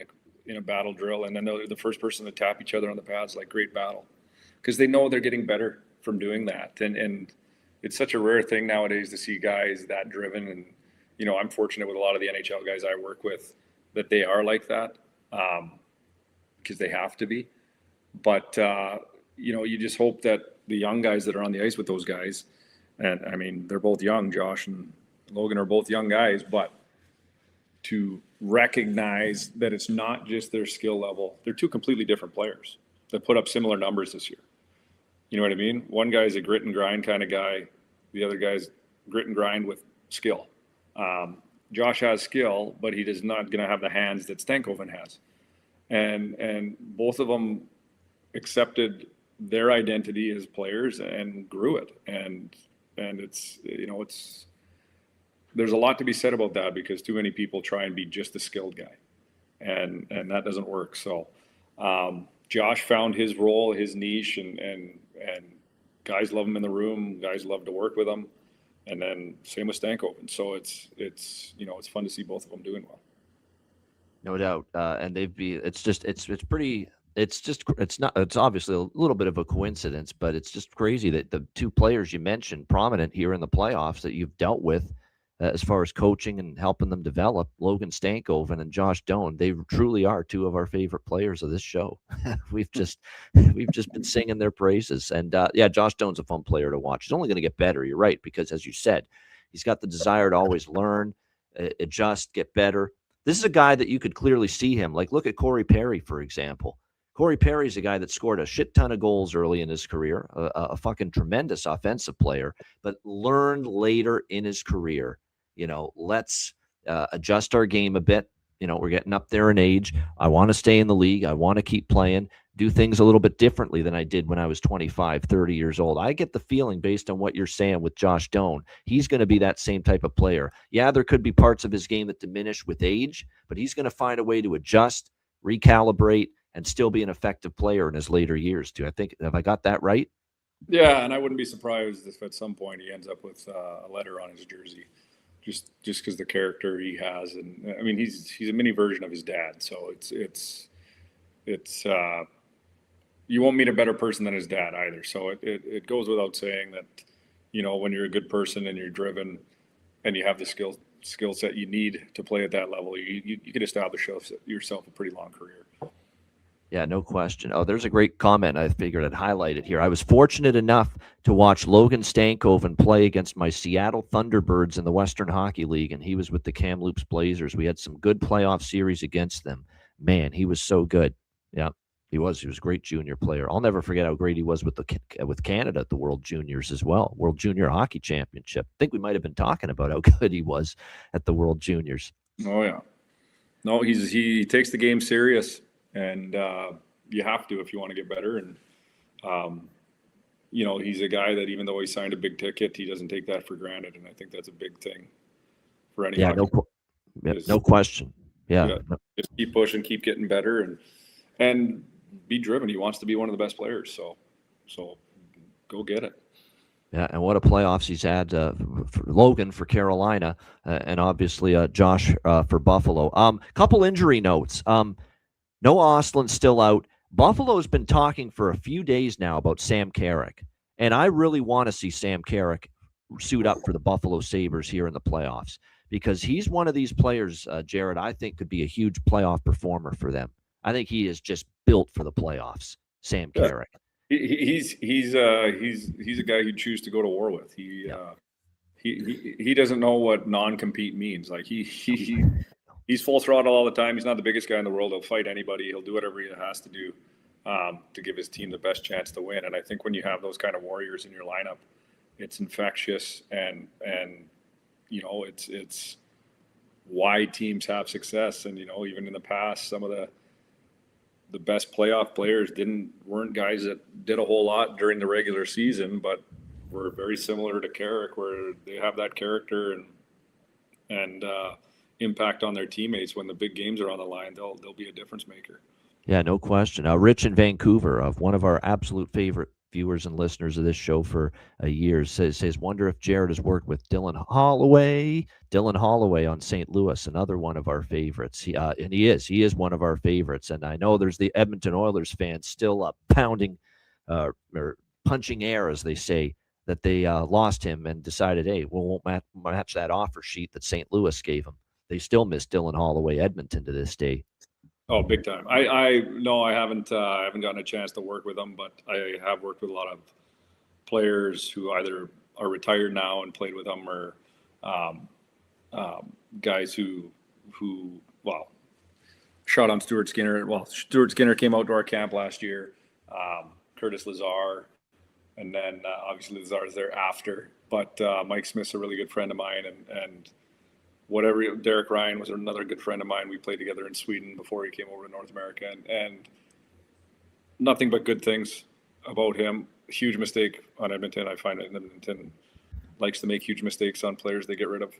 in a battle drill. And then they're the first person to tap each other on the pads, great battle, because they know they're getting better from doing that. And it's such a rare thing nowadays to see guys that driven. And, I'm fortunate with a lot of the NHL guys I work with that they are like that because they have to be. But, you just hope that the young guys that are on the ice with those guys, and I mean, they're both young, Josh and Logan are both young guys, but to recognize that it's not just their skill level. They're two completely different players that put up similar numbers this year. You know what I mean? One guy's a grit and grind kind of guy. The other guy's grit and grind with skill. Josh has skill, but he is not going to have the hands that Stankoven has. And both of them accepted their identity as players and grew it. And it's, there's a lot to be said about that because too many people try and be just a skilled guy and that doesn't work. So Josh found his role, his niche, and guys love him in the room. Guys love to work with him. And then same with Stankoven. So it's fun to see both of them doing well. No doubt. And it's obviously a little bit of a coincidence, but it's just crazy that the two players you mentioned prominent here in the playoffs that you've dealt with as far as coaching and helping them develop, Logan Stankoven and Josh Doan, they truly are two of our favorite players of this show. we've just been singing their praises. And yeah, Josh Doan's a fun player to watch. He's only going to get better. You're right, because as you said, he's got the desire to always learn, adjust, get better. This is a guy that you could clearly see him. Like, look at Corey Perry, for example. Corey Perry's a guy that scored a shit ton of goals early in his career, a fucking tremendous offensive player, but learned later in his career, let's adjust our game a bit. We're getting up there in age. I want to stay in the league. I want to keep playing, do things a little bit differently than I did when I was 25, 30 years old. I get the feeling, based on what you're saying with Josh Doan, he's going to be that same type of player. Yeah, there could be parts of his game that diminish with age, but he's going to find a way to adjust, recalibrate, and still be an effective player in his later years too. Have I got that right? Yeah, and I wouldn't be surprised if at some point he ends up with a letter on his jersey, just because the character he has. And I mean, he's a mini version of his dad, so it's you won't meet a better person than his dad either. So it goes without saying that, when you're a good person and you're driven and you have the skill set you need to play at that level, you can establish yourself a pretty long career. Yeah, no question. Oh, there's a great comment I figured I'd highlight it here. I was fortunate enough to watch Logan Stankoven play against my Seattle Thunderbirds in the Western Hockey League, and he was with the Kamloops Blazers. We had some good playoff series against them. Man, he was so good. Yeah, he was. He was a great junior player. I'll never forget how great he was with Canada at the World Juniors as well, World Junior Hockey Championship. I think we might have been talking about how good he was at the World Juniors. Oh, yeah. No, he takes the game serious. And you have to if you want to get better. And, he's a guy that even though he signed a big ticket, he doesn't take that for granted. And I think that's a big thing for any hockey. No question. Yeah. Just keep pushing, keep getting better, and be driven. He wants to be one of the best players. So go get it. Yeah, and what a playoffs he's had for Logan for Carolina, and obviously Josh for Buffalo. Couple injury notes. Noah Ostland's still out. Buffalo's been talking for a few days now about Sam Carrick, and I really want to see Sam Carrick suit up for the Buffalo Sabres here in the playoffs, because he's one of these players, Jared, I think could be a huge playoff performer for them. I think he is just built for the playoffs, Sam Carrick. He's a guy you'd choose to go to war with. He doesn't know what non-compete means. Like he's full throttle all the time. He's not the biggest guy in the world. He'll fight anybody. He'll do whatever he has to do to give his team the best chance to win. And I think when you have those kind of warriors in your lineup, it's infectious, and it's why teams have success. And even in the past, some of the best playoff players weren't guys that did a whole lot during the regular season, but were very similar to Carrick, where they have that character and impact on their teammates. When the big games are on the line, they'll be a difference maker. Yeah, no question. Rich in Vancouver, one of our absolute favorite viewers and listeners of this show for years, says wonder if Jared has worked with Dylan Holloway on St. Louis, another one of our favorites. And he is one of our favorites. And I know there's the Edmonton Oilers fans still pounding or punching air, as they say, that they lost him and decided, hey, we won't match that offer sheet that St. Louis gave him. They still miss Dylan Holloway, Edmonton, to this day. Oh, big time. I haven't gotten a chance to work with them, but I have worked with a lot of players who either are retired now and played with them, or guys who shot on Stuart Skinner. Well, Stuart Skinner came out to our camp last year. Curtis Lazar, and then obviously Lazar's there after. But Mike Smith's a really good friend of mine, and Derek Ryan was another good friend of mine. We played together in Sweden before he came over to North America, and nothing but good things about him. Huge mistake on Edmonton. I find that Edmonton likes to make huge mistakes on players they get rid of.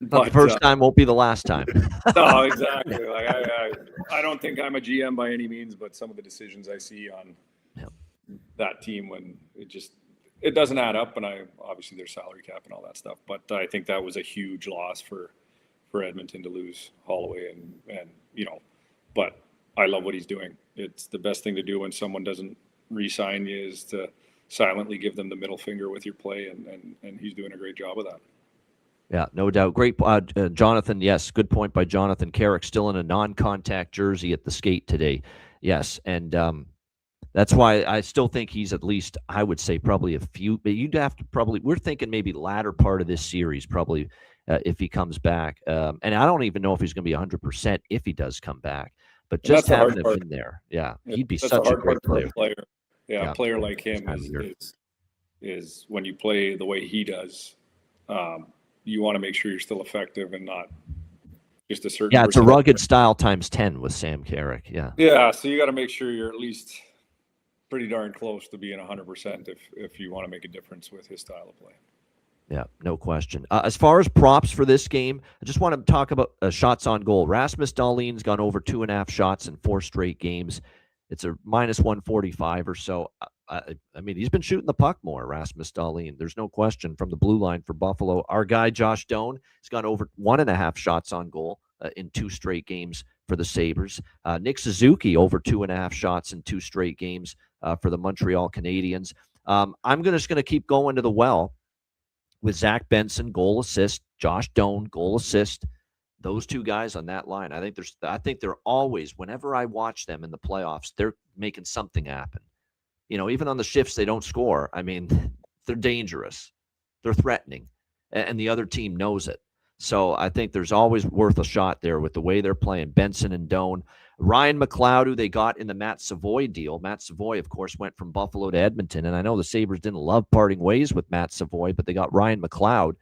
But the first time won't be the last time. No, exactly. Like I don't think I'm a GM by any means, but some of the decisions I see on that team, when it doesn't add up, and obviously there's salary cap and all that stuff. But I think that was a huge loss for Edmonton to lose Holloway, and but I love what he's doing. It's the best thing to do when someone doesn't re-sign you is to silently give them the middle finger with your play, and he's doing a great job of that. Yeah, no doubt. Great, Jonathan. Yes, good point by Jonathan Carrick. Still in a non-contact jersey at the skate today. Yes, and that's why I still think he's at least, I would say, probably a few. But you'd have to probably. We're thinking maybe latter part of this series, probably if he comes back. And I don't even know if he's going to be 100% if he does come back. But just having him in there, yeah, he'd be such a great player. Yeah, a player like him is when you play the way he does. You want to make sure you're still effective and not just a certain. Yeah, it's a rugged style times 10 with Sam Carrick. Yeah. Yeah, so you got to make sure you're at least pretty darn close to being 100% if you want to make a difference with his style of play. Yeah, no question. As far as props for this game, I just want to talk about shots on goal. Rasmus Dahlin's gone over 2.5 shots in 4 straight games. It's a minus 145 or so. I mean, he's been shooting the puck more, Rasmus Dahlin. There's no question from the blue line for Buffalo. Our guy, Josh Doan, has gone over 1.5 shots on goal in 2 straight games for the Sabres. Nick Suzuki over 2.5 shots in 2 straight games for the Montreal Canadiens. I'm just going to keep going to the well with Zach Benson, goal assist, Josh Doan, goal assist. Those 2 guys on that line, I think they're always, whenever I watch them in the playoffs, they're making something happen. Even on the shifts they don't score, I mean, they're dangerous. They're threatening, and the other team knows it. So I think there's always worth a shot there with the way they're playing, Benson and Doan. Ryan McLeod, who they got in the Matt Savoy deal. Matt Savoy, of course, went from Buffalo to Edmonton, and I know the Sabres didn't love parting ways with Matt Savoy, but they got Ryan McLeod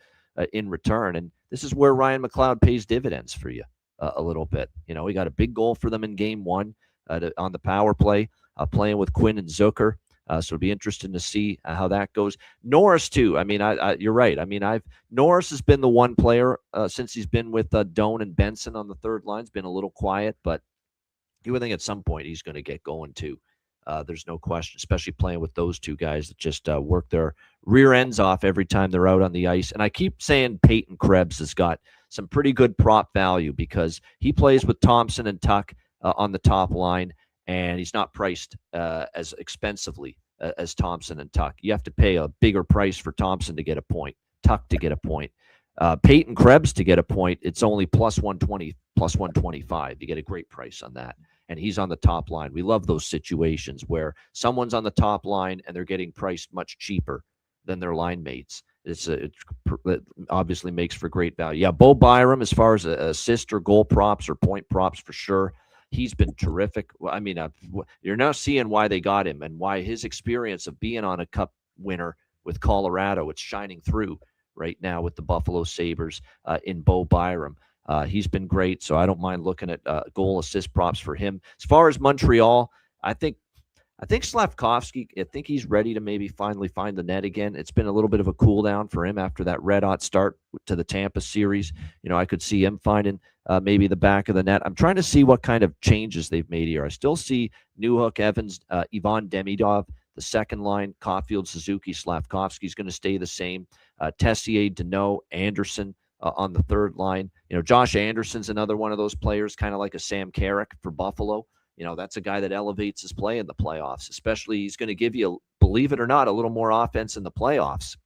in return, and this is where Ryan McLeod pays dividends for you a little bit. He got a big goal for them in Game 1 on the power play. Playing with Quinn and Zucker. So it'll be interesting to see how that goes. Norris, too. I mean, you're right. I mean, Norris has been the one player since he's been with Doan and Benson on the third line. It's been a little quiet, but you would think at some point he's going to get going, too. There's no question, especially playing with those 2 guys that just work their rear ends off every time they're out on the ice. And I keep saying Peyton Krebs has got some pretty good prop value because he plays with Thompson and Tuck on the top line. And he's not priced as expensively as Thompson and Tuck. You have to pay a bigger price for Thompson to get a point, Tuck to get a point. Peyton Krebs to get a point, it's only plus 120, plus 125. You get a great price on that. And he's on the top line. We love those situations where someone's on the top line and they're getting priced much cheaper than their line mates. It obviously makes for great value. Yeah, Bo Byram, as far as assist or goal props or point props, for sure. He's been terrific. I mean, you're now seeing why they got him and why his experience of being on a cup winner with Colorado, it's shining through right now with the Buffalo Sabres in Bo Byram. He's been great, so I don't mind looking at goal assist props for him. As far as Montreal, I think Slavkovsky, I think he's ready to maybe finally find the net again. It's been a little bit of a cool down for him after that red-hot start to the Tampa series. I could see him finding maybe the back of the net. I'm trying to see what kind of changes they've made here. I still see Newhook, Evans, Ivan Demidov, the second line, Caulfield, Suzuki, Slavkovsky's going to stay the same. Tessier, Deneau, Anderson on the third line. Josh Anderson's another one of those players, kind of like a Sam Carrick for Buffalo. That's a guy that elevates his play in the playoffs, especially he's going to give you, believe it or not, a little more offense in the playoffs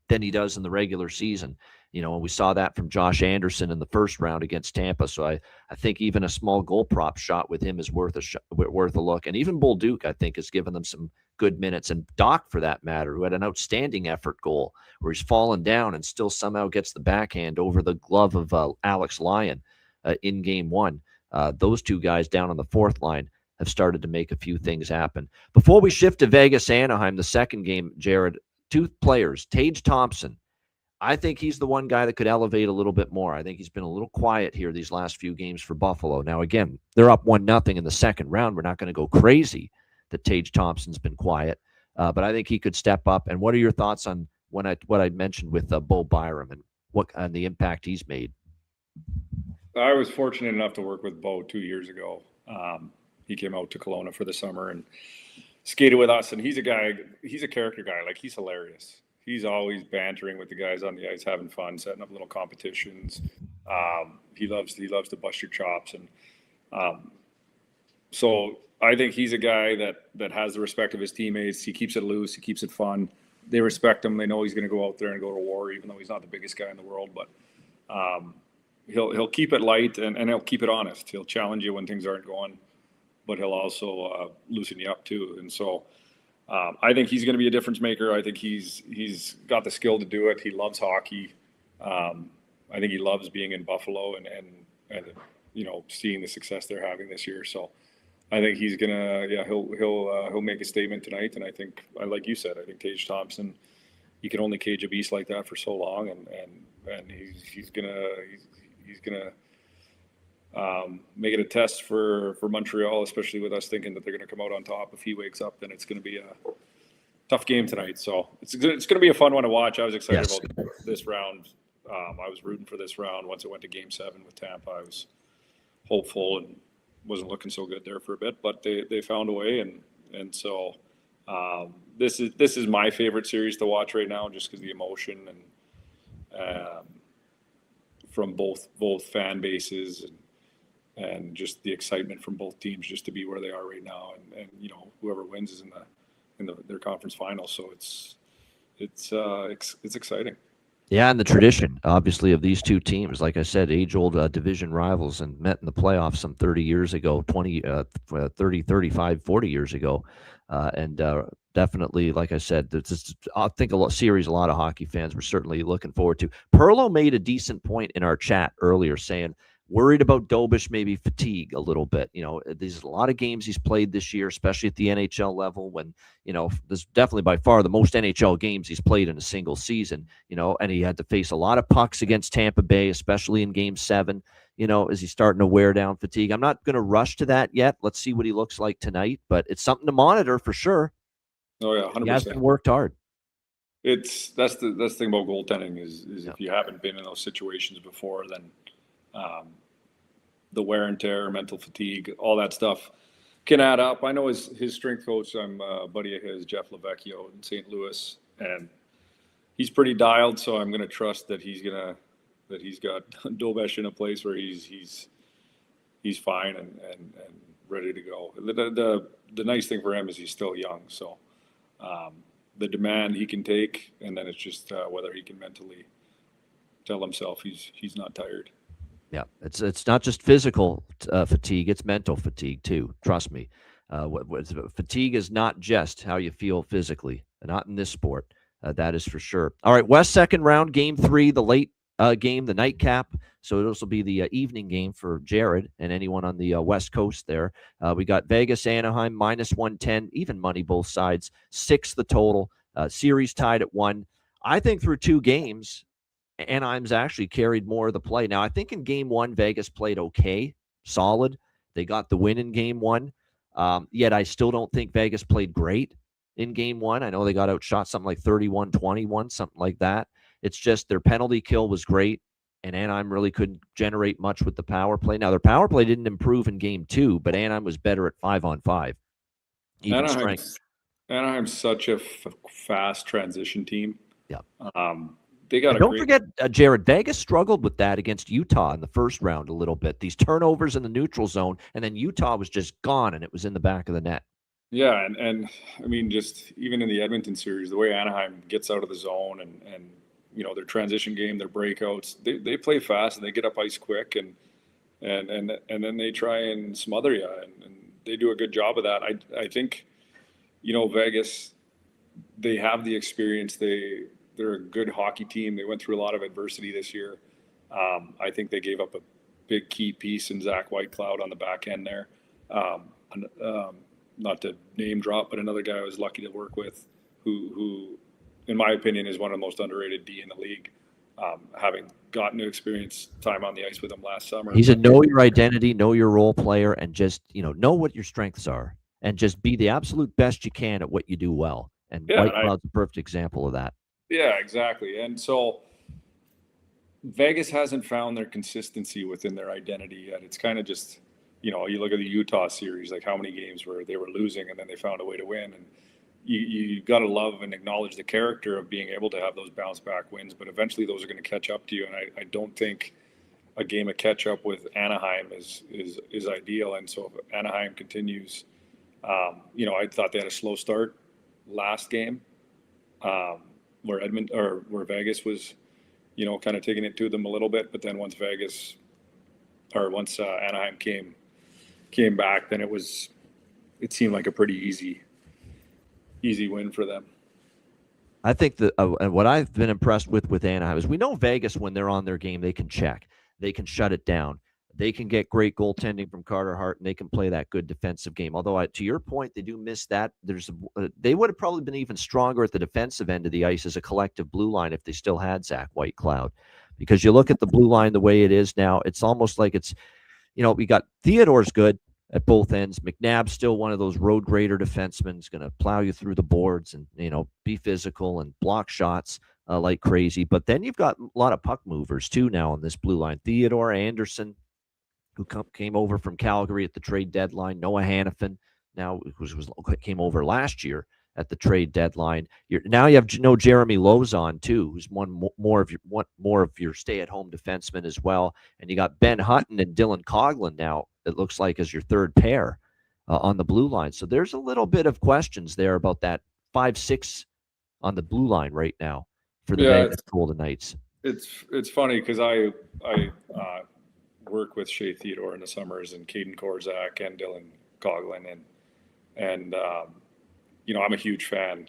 than he does in the regular season. And we saw that from Josh Anderson in the first round against Tampa. So I think even a small goal prop shot with him is worth a look. And even Bolduc, I think, has given them some good minutes. And Doc, for that matter, who had an outstanding effort goal where he's fallen down and still somehow gets the backhand over the glove of Alex Lyon in Game 1. Those 2 guys down on the fourth line have started to make a few things happen. Before we shift to Vegas, Anaheim, the second game, Jared, 2 players, Tage Thompson. I think he's the one guy that could elevate a little bit more. I think he's been a little quiet here these last few games for Buffalo. Now, again, they're up 1-0 in the second round. We're not going to go crazy that Tage Thompson's been quiet, but I think he could step up. And what are your thoughts on what I mentioned with Bo Byram and the impact he's made? I was fortunate enough to work with Bo 2 years ago. He came out to Kelowna for the summer, and skated with us, and he's a character guy. Like, he's hilarious. He's always bantering with the guys on the ice, having fun, setting up little competitions. He loves to bust your chops, and so I think he's a guy that has the respect of his teammates. He keeps it loose. He keeps it fun. They respect him. They know he's going to go out there and go to war, even though he's not the biggest guy in the world. But he'll keep it light, and he'll keep it honest. He'll challenge you when things aren't going, but he'll also loosen you up too. And so I think he's going to be a difference maker. I think he's got the skill to do it. He loves hockey. I think he loves being in Buffalo and seeing the success they're having this year. So I think he's gonna, he'll make a statement tonight. And I think, like you said, I think Tage Thompson, you can only cage a beast like that for so long, and he's gonna make it a test for Montreal, especially with us thinking that they're gonna come out on top. If he wakes up, then it's gonna be a tough game tonight. So it's gonna be a fun one to watch. I was excited about this round. I was rooting for this round. Once it went to Game 7 with Tampa, I was hopeful and wasn't looking so good there for a bit, but they found a way, and so this is my favorite series to watch right now, just because the emotion and from both fan bases and just the excitement from both teams just to be where they are right now, and whoever wins is in their conference final. So it's exciting. Yeah, and the tradition, obviously, of these two teams, like I said, age-old division rivals, and met in the playoffs some 30 years ago, 30, 35, 40 years ago. And definitely, like I said, I think a lot of hockey fans were certainly looking forward to. Perlo made a decent point in our chat earlier saying, worried about Dobish maybe fatigue a little bit. There's a lot of games he's played this year, especially at the NHL level, when, there's definitely by far the most NHL games he's played in a single season, and he had to face a lot of pucks against Tampa Bay, especially in Game 7, as he's starting to wear down fatigue. I'm not going to rush to that yet. Let's see what he looks like tonight, but it's something to monitor for sure. Oh yeah, 100%. He has been worked hard. That's the thing about goaltending is if you haven't been in those situations before, then the wear and tear, mental fatigue, all that stuff can add up. I know his strength coach, I'm a buddy of his, Jeff Lavecchio in St. Louis, and he's pretty dialed. So I'm going to trust that he's got Dobish in a place where he's fine and ready to go. The nice thing for him is he's still young, so the demand he can take, and then it's just whether he can mentally tell himself he's not tired. Yeah, it's not just physical fatigue; it's mental fatigue too. Trust me. Fatigue is not just how you feel physically, not in this sport. That is for sure. All right, West second round, Game 3, the late game, the nightcap. So this will be the evening game for Jared and anyone on the West Coast there. We got Vegas, Anaheim, -110, even money both sides, 6 the total. Series tied at 1. I think through 2 games, Anaheim's actually carried more of the play. Now, I think in Game 1, Vegas played okay, solid. They got the win in Game 1. Yet I still don't think Vegas played great in Game 1. I know they got outshot something like 31-21, something like that. It's just their penalty kill was great, and Anaheim really couldn't generate much with the power play. Now, their power play didn't improve in Game 2, but Anaheim was better at 5-on-5. Anaheim's such a fast transition team. Yeah. Don't forget, Jared, Vegas struggled with that against Utah in the first round a little bit. These turnovers in the neutral zone, and then Utah was just gone, and it was in the back of the net. Yeah, and I mean, just even in the Edmonton series, the way Anaheim gets out of the zone and their transition game, their breakouts, they play fast and they get up ice quick, and then they try and smother you, and they do a good job of that. I think, Vegas, they have the experience. They're a good hockey team. They went through a lot of adversity this year. I think they gave up a big key piece in Zach Whitecloud on the back end there. Not to name drop, but another guy I was lucky to work with who in my opinion, is one of the most underrated D in the league, having gotten to experience time on the ice with him last summer. He's a know your identity, know your role player, and just, know what your strengths are, and just be the absolute best you can at what you do well. And Whitecloud's a perfect example of that. Yeah, exactly. And so Vegas hasn't found their consistency within their identity yet. It's kind of just you look at the Utah series, like how many games where they were losing and then they found a way to win. And you got to love and acknowledge the character of being able to have those bounce back wins, but eventually those are going to catch up to you. And I don't think a game of catch up with Anaheim is ideal. And so if Anaheim continues, I thought they had a slow start last game, where Vegas was, kind of taking it to them a little bit. But then once Anaheim came back, then it seemed like a pretty easy win for them. I think that and what I've been impressed with Anaheim is we know Vegas, when they're on their game, they can check, they can shut it down, they can get great goaltending from Carter Hart, and they can play that good defensive game. Although, to your point, they do miss that. They would have probably been even stronger at the defensive end of the ice as a collective blue line if they still had Zach Whitecloud, because you look at the blue line the way it is now, it's almost like it's, we got Theodore's good at both ends. McNabb's still one of those road grader defensemen. He's going to plow you through the boards and, be physical and block shots like crazy. But then you've got a lot of puck movers too now on this blue line. Theodore Anderson, who came over from Calgary at the trade deadline. Noah Hannafin, now came over last year at the trade deadline. Now you have Jeremy Lozon too, who's more of your stay-at-home defenseman as well. And you got Ben Hutton and Dylan Coughlin now, it looks like, as your third pair on the blue line. So there's a little bit of questions there about that 5-6 on the blue line right now for the Vegas Golden Knights. It's funny because I work with Shea Theodore in the summers and Caden Korzak and Dylan Coughlin, and I'm a huge fan.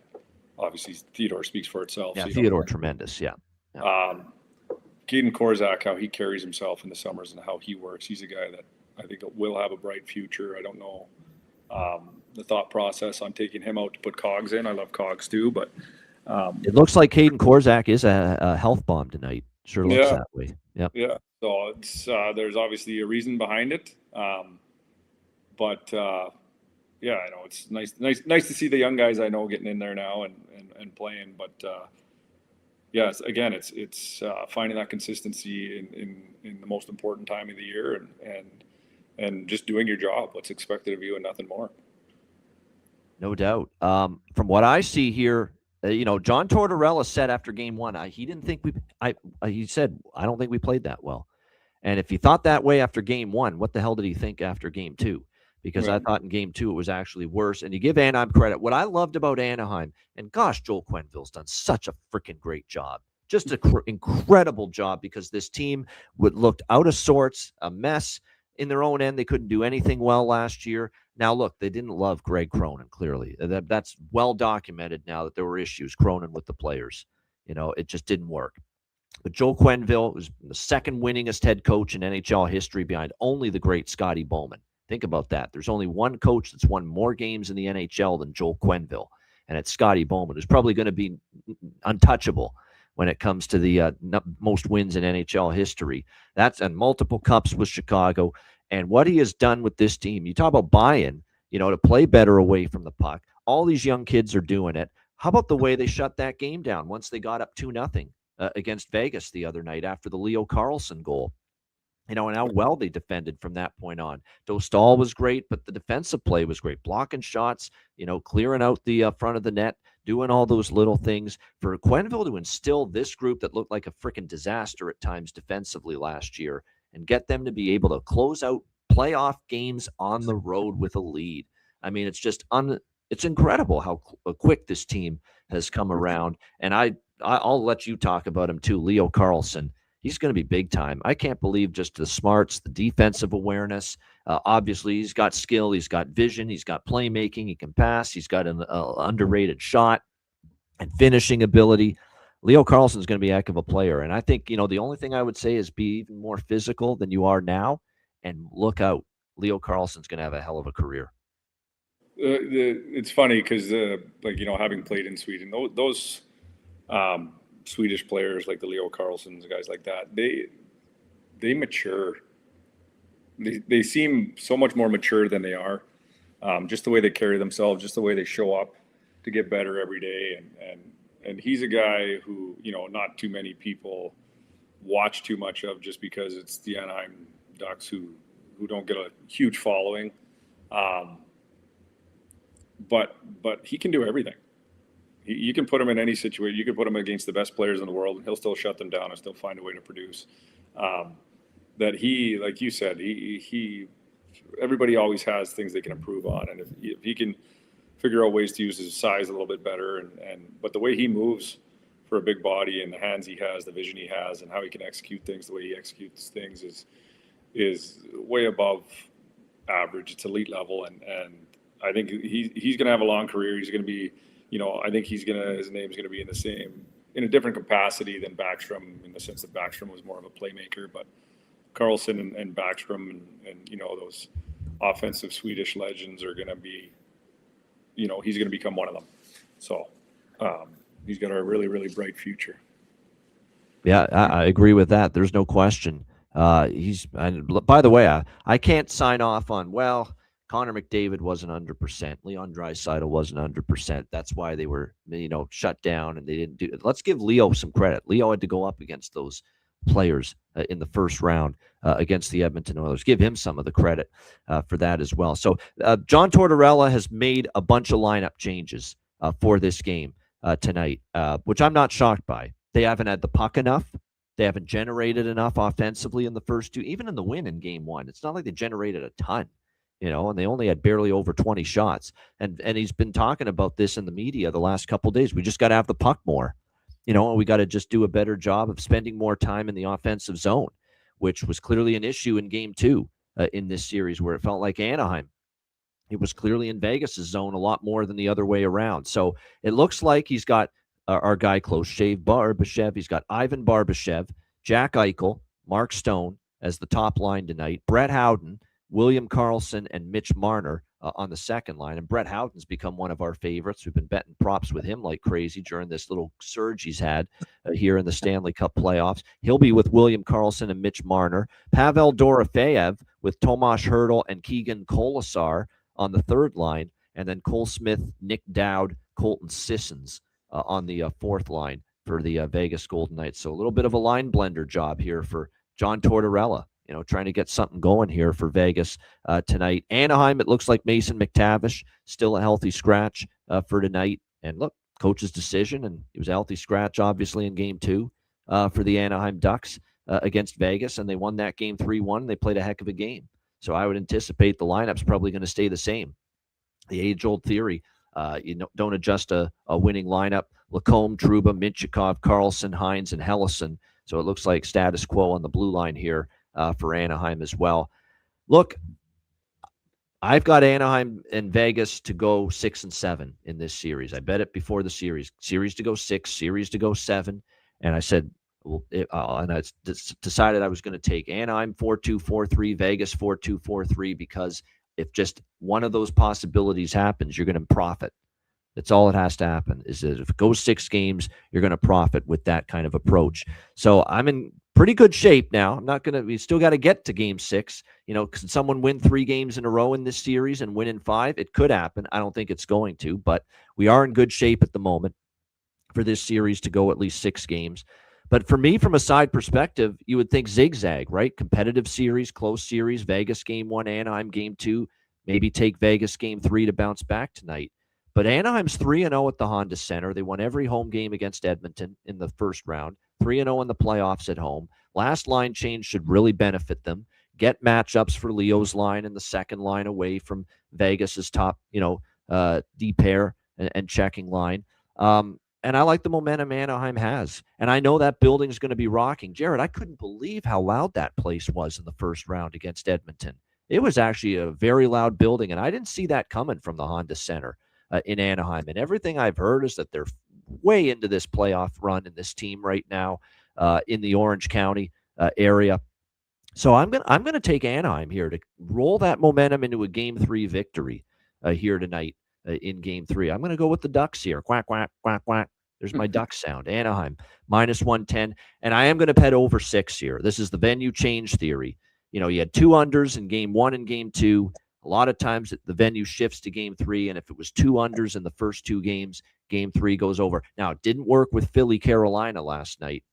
Obviously, Theodore speaks for itself. Yeah, so Theodore, tremendous. Yeah. Caden Korzak, how he carries himself in the summers and how he works. He's a guy that I think will have a bright future. I don't know the thought process on taking him out to put Cogs in. I love Cogs too, but it looks like Caden Korzak is a health bomb tonight. Sure looks that way. Yep. Yeah. So it's there's obviously a reason behind it, but I know it's nice to see the young guys I know getting in there now and playing. But yes, again, it's finding that consistency in the most important time of the year and just doing your job, what's expected of you, and nothing more. No doubt. From what I see here, John Tortorella said after game one, he didn't think he said, I don't think we played that well. And if he thought that way after game one, what the hell did he think after game two? Because I thought in game two it was actually worse. And you give Anaheim credit. What I loved about Anaheim, and gosh, Joel Quenneville's done such a freaking great job. Just an incredible job, because this team looked out of sorts, a mess in their own end. They couldn't do anything well last year. Now, look, they didn't love Greg Cronin, clearly. That's well documented now that there were issues, Cronin, with the players. It just didn't work. But Joel Quenneville was the second winningest head coach in NHL history, behind only the great Scotty Bowman. Think about that. There's only one coach that's won more games in the NHL than Joel Quenneville, and it's Scotty Bowman, who's probably going to be untouchable when it comes to the most wins in NHL history. And multiple cups with Chicago. And what he has done with this team, you talk about buy-in, to play better away from the puck. All these young kids are doing it. How about the way they shut that game down once they got up 2-0 against Vegas the other night after the Leo Carlsson goal? And how well they defended from that point on. Dostal was great, but the defensive play was great. Blocking shots, clearing out the front of the net, doing all those little things. For Quenneville to instill this group that looked like a freaking disaster at times defensively last year, and get them to be able to close out playoff games on the road with a lead. I mean, it's just it's incredible how quick this team has come around. And I'll let you talk about him too, Leo Carlsson. He's going to be big time. I can't believe just the smarts, the defensive awareness. Obviously, he's got skill. He's got vision. He's got playmaking. He can pass. He's got an underrated shot and finishing ability. Leo Carlsson's going to be a heck of a player. And I think, the only thing I would say is be even more physical than you are now. And look out. Leo Carlsson's going to have a hell of a career. It's funny because, having played in Sweden, those Swedish players like the Leo Carlssons, guys like that, they mature. They seem so much more mature than they are. Just the way they carry themselves, just the way they show up to get better every day. And he's a guy who, not too many people watch too much of, just because it's the Anaheim Ducks who who don't get a huge following. But he can do everything. You can put him in any situation. You can put him against the best players in the world, and he'll still shut them down and still find a way to produce. That he, like you said, he everybody always has things they can improve on, and if he can figure out ways to use his size a little bit better, but the way he moves for a big body and the hands he has, the vision he has, and how he can execute things, the way he executes things is way above average. It's elite level, and I think he's going to have a long career. He's going to be, I think his name's going to be in a different capacity than Backstrom, in the sense that Backstrom was more of a playmaker, but Karlsson and Backstrom and those offensive Swedish legends are going to be, he's going to become one of them. So he's got a really, really bright future. Yeah, I agree with that. There's no question. By the way, I can't sign off on, Connor McDavid wasn't 100%. Leon Draisaitl wasn't 100%. That's why they were, shut down, and they didn't do it. Let's give Leo some credit. Leo had to go up against those players in the first round against the Edmonton Oilers. Give him some of the credit for that as well. So John Tortorella has made a bunch of lineup changes for this game tonight, which I'm not shocked by. They haven't had the puck enough. They haven't generated enough offensively in the first two, even in the win in game one. It's not like they generated a ton. And they only had barely over 20 shots. And he's been talking about this in the media the last couple of days. We just got to have the puck more, and we got to just do a better job of spending more time in the offensive zone, which was clearly an issue in game two in this series, where it felt like Anaheim. It was clearly in Vegas' zone a lot more than the other way around. So it looks like he's got our guy close shave Barbashev. He's got Ivan Barbashev, Jack Eichel, Mark Stone as the top line tonight, Brett Howden, William Karlsson, and Mitch Marner on the second line. And Brett Howden's become one of our favorites. We've been betting props with him like crazy during this little surge he's had here in the Stanley Cup playoffs. He'll be with William Karlsson and Mitch Marner. Pavel Dorofeyev with Tomas Hertl and Keegan Colasar on the third line. And then Cole Smith, Nick Dowd, Colton Sissons on the fourth line for the Vegas Golden Knights. So a little bit of a line blender job here for John Tortorella. Trying to get something going here for Vegas tonight. Anaheim, it looks like Mason McTavish, still a healthy scratch for tonight. And look, coach's decision, and he was a healthy scratch, obviously, in game two for the Anaheim Ducks against Vegas, and they won that game 3-1. They played a heck of a game. So I would anticipate the lineup's probably going to stay the same. The age-old theory, don't adjust a winning lineup. Lacombe, Trouba, Minchikov, Karlsson, Hines, and Hellison. So it looks like status quo on the blue line here for Anaheim as well. Look, I've got Anaheim and Vegas to go 6-7 in this series. I bet it before the series to go 6, series to go 7. And I said, and I decided I was going to take Anaheim 4-2, 4-3, Vegas 4-2, 4-3, because if just one of those possibilities happens, you're going to profit. That's all it has to happen, is that if it goes 6 games, you're going to profit with that kind of approach. So I'm in pretty good shape now. We still got to get to game 6. Can someone win 3 games in a row in this series and win in 5? It could happen. I don't think it's going to, but we are in good shape at the moment for this series to go at least 6 games. But for me, from a side perspective, you would think zigzag, right? Competitive series, close series, Vegas game 1, Anaheim game 2, maybe take Vegas game 3 to bounce back tonight. But Anaheim's 3-0 at the Honda Center. They won every home game against Edmonton in the first round. 3-0 in the playoffs at home. Last line change should really benefit them. Get matchups for Leo's line and the second line away from Vegas's top, D pair and checking line. And I like the momentum Anaheim has. And I know that building is going to be rocking. Jared, I couldn't believe how loud that place was in the first round against Edmonton. It was actually a very loud building, and I didn't see that coming from the Honda Center in Anaheim. And everything I've heard is that they're way into this playoff run in this team right now in the Orange County area. So I'm gonna take Anaheim here to roll that momentum into a Game 3 victory here tonight in Game 3. I'm gonna go with the Ducks here. Quack quack quack quack. There's my Duck sound. Anaheim -110, and I am gonna bet over 6 here. This is the venue change theory. You had 2 unders in Game 1 and Game 2. A lot of times the venue shifts to Game 3, and if it was 2 unders in the first 2 games, Game 3 goes over. Now, it didn't work with Philly, Carolina last night,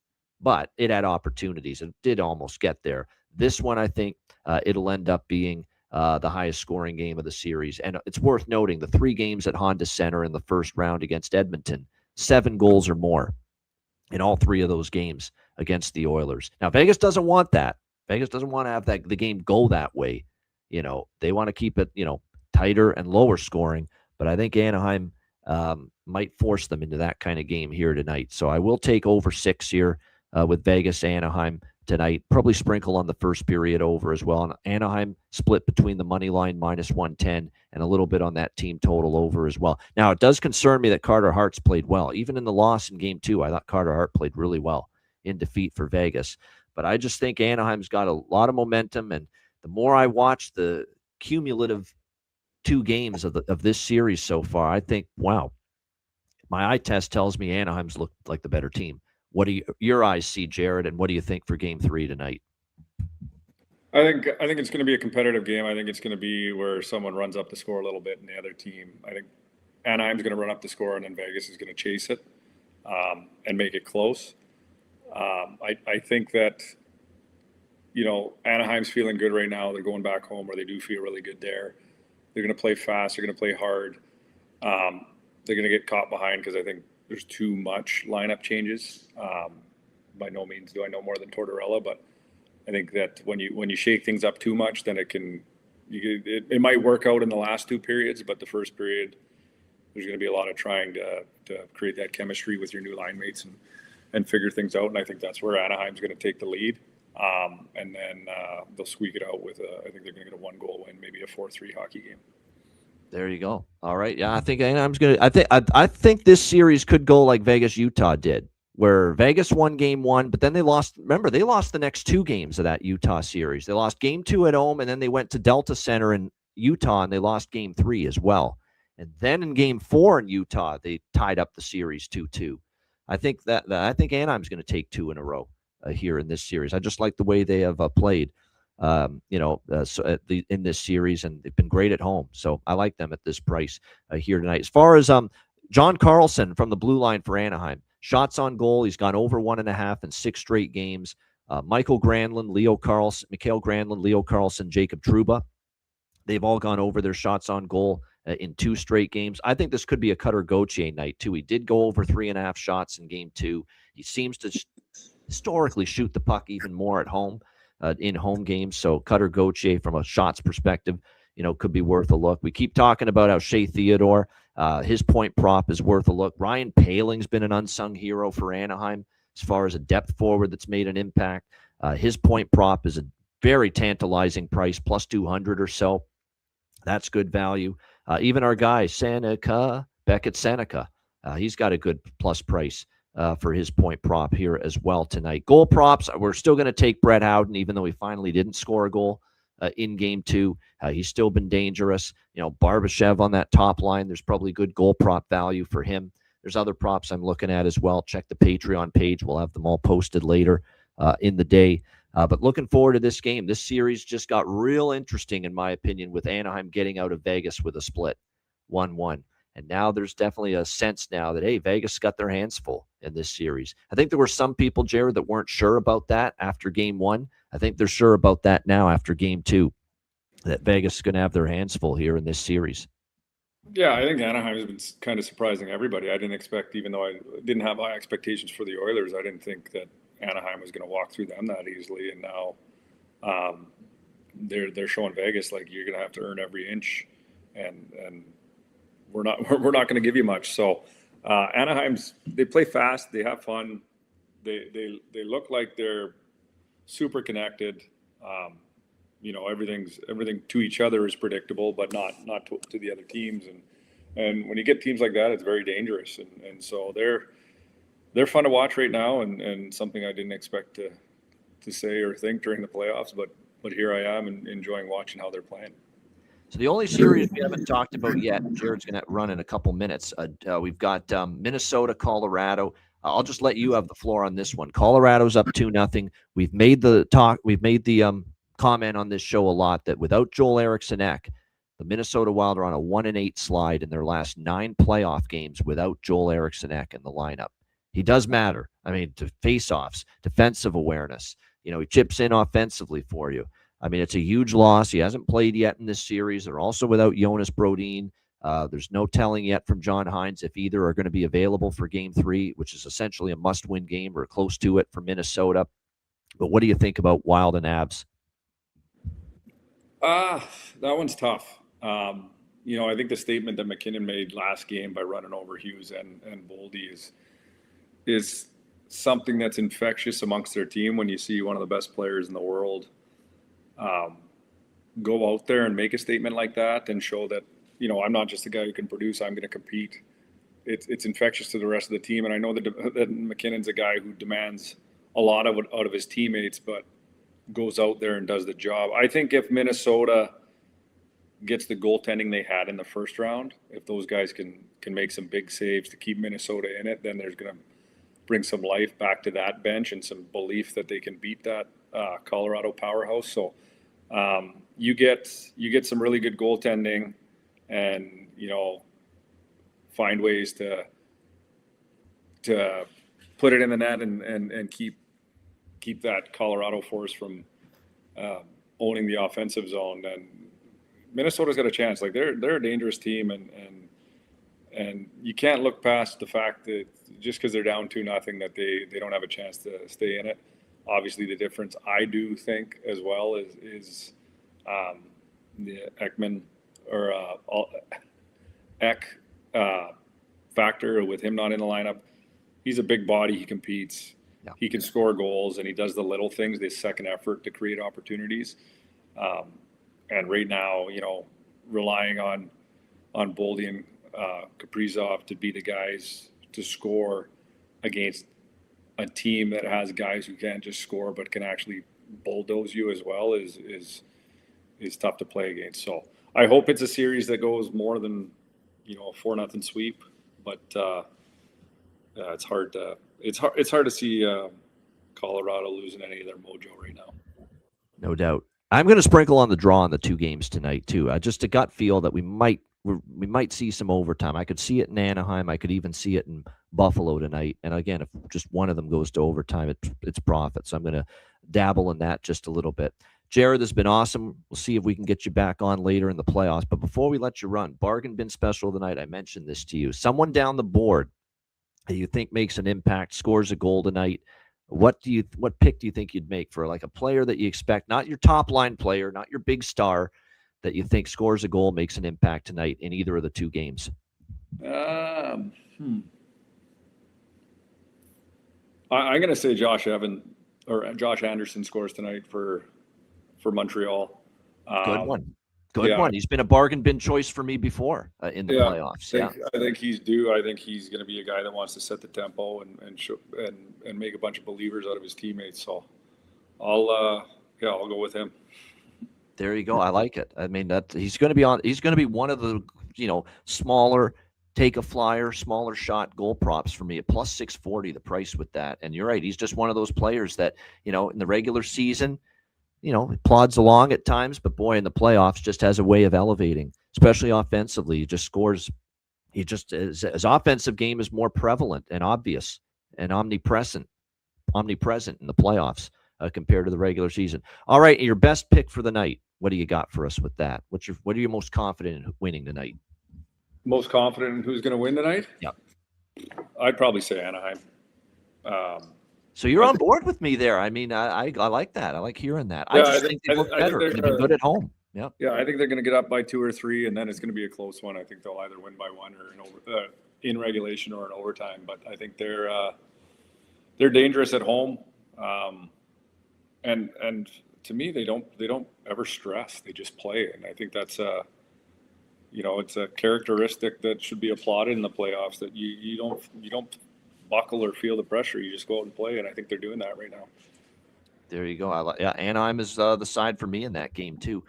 but it had opportunities. It did almost get there. This one, I think it'll end up being the highest scoring game of the series. And it's worth noting the 3 games at Honda Center in the first round against Edmonton, 7 goals or more in all 3 of those games against the Oilers. Now, Vegas doesn't want that. Vegas doesn't want to have the game go that way. They want to keep it, tighter and lower scoring. But I think Anaheim might force them into that kind of game here tonight. So I will take over 6 here with Vegas, Anaheim tonight. Probably sprinkle on the first period over as well. And Anaheim split between the money line -110 and a little bit on that team total over as well. Now, it does concern me that Carter Hart's played well. Even in the loss in game 2, I thought Carter Hart played really well in defeat for Vegas. But I just think Anaheim's got a lot of momentum. And the more I watch the cumulative 2 games of this series so far, I think, wow, my eye test tells me Anaheim's looked like the better team. What do your eyes see, Jared, and what do you think for game 3 tonight? I think it's going to be a competitive game. I think it's going to be where someone runs up the score a little bit and the other team. I think Anaheim's going to run up the score and then Vegas is going to chase it and make it close. I think that, Anaheim's feeling good right now. They're going back home where they do feel really good there. They're going to play fast. They're going to play hard. They're going to get caught behind because I think there's too much lineup changes. By no means do I know more than Tortorella, but I think that when you shake things up too much, then it might work out in the last 2 periods, but the first period, there's going to be a lot of trying to create that chemistry with your new line mates and figure things out. And I think that's where Anaheim's going to take the lead. And then they'll squeak it out with I think they're going to get a 1-goal win, maybe a 4-3 hockey game. There you go. All right. Yeah, I think Anaheim's going to. I think this series could go like Vegas Utah did, where Vegas won game 1, but then they lost. Remember, they lost the next 2 games of that Utah series. They lost game 2 at home, and then they went to Delta Center in Utah, and they lost game 3 as well. And then in game 4 in Utah, they tied up the series 2-2. I think Anaheim's going to take 2 in a row here in this series. I just like the way they have played. In this series, and they've been great at home. So I like them at this price here tonight. As far as John Carlson from the blue line for Anaheim, shots on goal, he's gone over 1.5 in 6 straight games. Mikhail Granlund, Leo Carlson, Jacob Trouba, they've all gone over their shots on goal in 2 straight games. I think this could be a Cutter Gauthier night too. He did go over 3.5 shots in game 2. He seems to historically shoot the puck even more at home. In home games. So Cutter Gauthier from a shots perspective, could be worth a look. We keep talking about how Shea Theodore, his point prop is worth a look. Ryan Paling's been an unsung hero for Anaheim as far as a depth forward that's made an impact. His point prop is a very tantalizing price, plus 200 or so. That's good value. Even our guy, Beckett Seneca, he's got a good plus price for his point prop here as well tonight. Goal props, we're still going to take Brett Howden, even though he finally didn't score a goal in game 2. He's still been dangerous. Barbashev on that top line, there's probably good goal prop value for him. There's other props I'm looking at as well. Check the Patreon page. We'll have them all posted later in the day. But looking forward to this game. This series just got real interesting, in my opinion, with Anaheim getting out of Vegas with a split 1-1. And now there's definitely a sense now that, hey, Vegas got their hands full in this series. I think there were some people, Jared, that weren't sure about that after game 1. I think they're sure about that now after game 2, that Vegas is going to have their hands full here in this series. Yeah, I think Anaheim has been kind of surprising everybody. I didn't expect, even though I didn't have high expectations for the Oilers, I didn't think that Anaheim was going to walk through them that easily. And now they're showing Vegas, like, you're going to have to earn every inch, and we're not going to give you much. So they play fast, they have fun, they look like they're super connected. Everything to each other is predictable, but not to the other teams. And when you get teams like that, it's very dangerous. And so they're fun to watch right now, and something I didn't expect to say or think during the playoffs, but here I am and enjoying watching how they're playing. So the only series we haven't talked about yet, Jared's going to run in a couple minutes. We've got Minnesota, Colorado. I'll just let you have the floor on this one. Colorado's up 2-0. We've made the comment on this show a lot that without Joel Eriksson Ek, the Minnesota Wild are on a 1-8 slide in their last 9 playoff games without Joel Eriksson Ek in the lineup. He does matter. I mean, to face-offs, defensive awareness, He chips in offensively for you. I mean, it's a huge loss. He hasn't played yet in this series. They're also without Jonas Brodin. There's no telling yet from John Hines if either are going to be available for Game 3, which is essentially a must-win game or close to it for Minnesota. But what do you think about Wild and Avs? That one's tough. I think the statement that McKinnon made last game by running over Hughes and Boldy is something that's infectious amongst their team. When you see one of the best players in the world go out there and make a statement like that and show that, I'm not just a guy who can produce, I'm going to compete. It's infectious to the rest of the team. And I know that McKinnon's a guy who demands a lot out of his teammates, but goes out there and does the job. I think if Minnesota gets the goaltending they had in the first round, if those guys can make some big saves to keep Minnesota in it, then there's going to bring some life back to that bench and some belief that they can beat that Colorado powerhouse. So you get some really good goaltending, and find ways to put it in the net and keep that Colorado force from owning the offensive zone. And Minnesota's got a chance. Like they're a dangerous team, and you can't look past the fact that just because they're down 2-0 that they don't have a chance to stay in it. Obviously, the difference I do think as well is the Ekman or Ek factor with him not in the lineup. He's a big body. He competes. Yeah. He can score goals, and he does the little things, the second effort to create opportunities. And right now, relying on Boldy and Kaprizov to be the guys to score against a team that has guys who can't just score but can actually bulldoze you as well is tough to play against. So I hope it's a series that goes more than a 4-0 sweep, but it's hard to see Colorado losing any of their mojo right now. No doubt. I'm going to sprinkle on the draw on the two games tonight too. Just a gut feel that we might see some overtime. I could see it in Anaheim. I could even see it in Buffalo tonight. And again, if just one of them goes to overtime, it's profit. So I'm going to dabble in that just a little bit. Jared, this has been awesome. We'll see if we can get you back on later in the playoffs. But before we let you run, bargain bin special tonight. I mentioned this to you. Someone down the board that you think makes an impact, scores a goal tonight. What pick do you think you'd make for like a player that you expect, not your top line player, not your big star, that you think scores a goal, makes an impact tonight in either of the two games? I'm going to say Josh Anderson scores tonight for Montreal. Good one. He's been a bargain bin choice for me before in the playoffs. I think he's due. I think he's going to be a guy that wants to set the tempo and make a bunch of believers out of his teammates. So I'll go with him. There you go. I like it. I mean, that he's going to be one of the smaller take a flyer, smaller shot goal props for me at plus 640. The price with that, and you're right. He's just one of those players that in the regular season, he plods along at times, but boy, in the playoffs, just has a way of elevating, especially offensively. He just scores. His offensive game is more prevalent and obvious and omnipresent in the playoffs compared to the regular season. All right, your best pick for the night. What do you got for us with that? What are you most confident in winning tonight? Most confident in who's going to win tonight? Yeah, I'd probably say Anaheim. So you're on board with me there. I mean, I like that. I like hearing that. I just think they look better. They've been good at home. Yeah. Yeah, I think they're going to get up by 2 or 3, and then it's going to be a close one. I think they'll either win by 1 or in regulation or in overtime. But I think they're dangerous at home, and to me they don't ever stress. They just play, and I think that's it's a characteristic that should be applauded in the playoffs. That you don't buckle or feel the pressure. You just go out and play, and I think they're doing that right now. There you go. Anaheim is the side for me in that game too.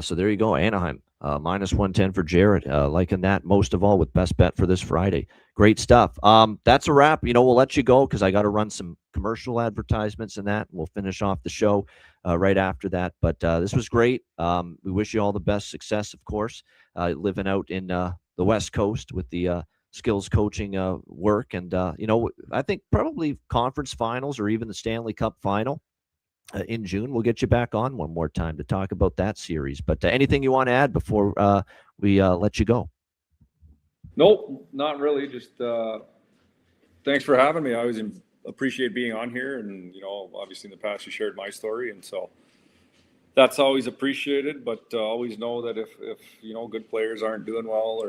So there you go, Anaheim minus 110 for Jared. Liking that most of all with best bet for this Friday. Great stuff. That's a wrap. We'll let you go because I got to run some commercial advertisements and that. We'll finish off the show right after that. But this was great. We wish you all the best success, of course, living out in the West Coast with the skills coaching work. And, I think probably conference finals or even the Stanley Cup final. in June, we'll get you back on one more time to talk about that series. But anything you want to add before we let you go? Nope, not really. Just thanks for having me. I always appreciate being on here, and obviously in the past you shared my story, and so that's always appreciated. But always know that if good players aren't doing well,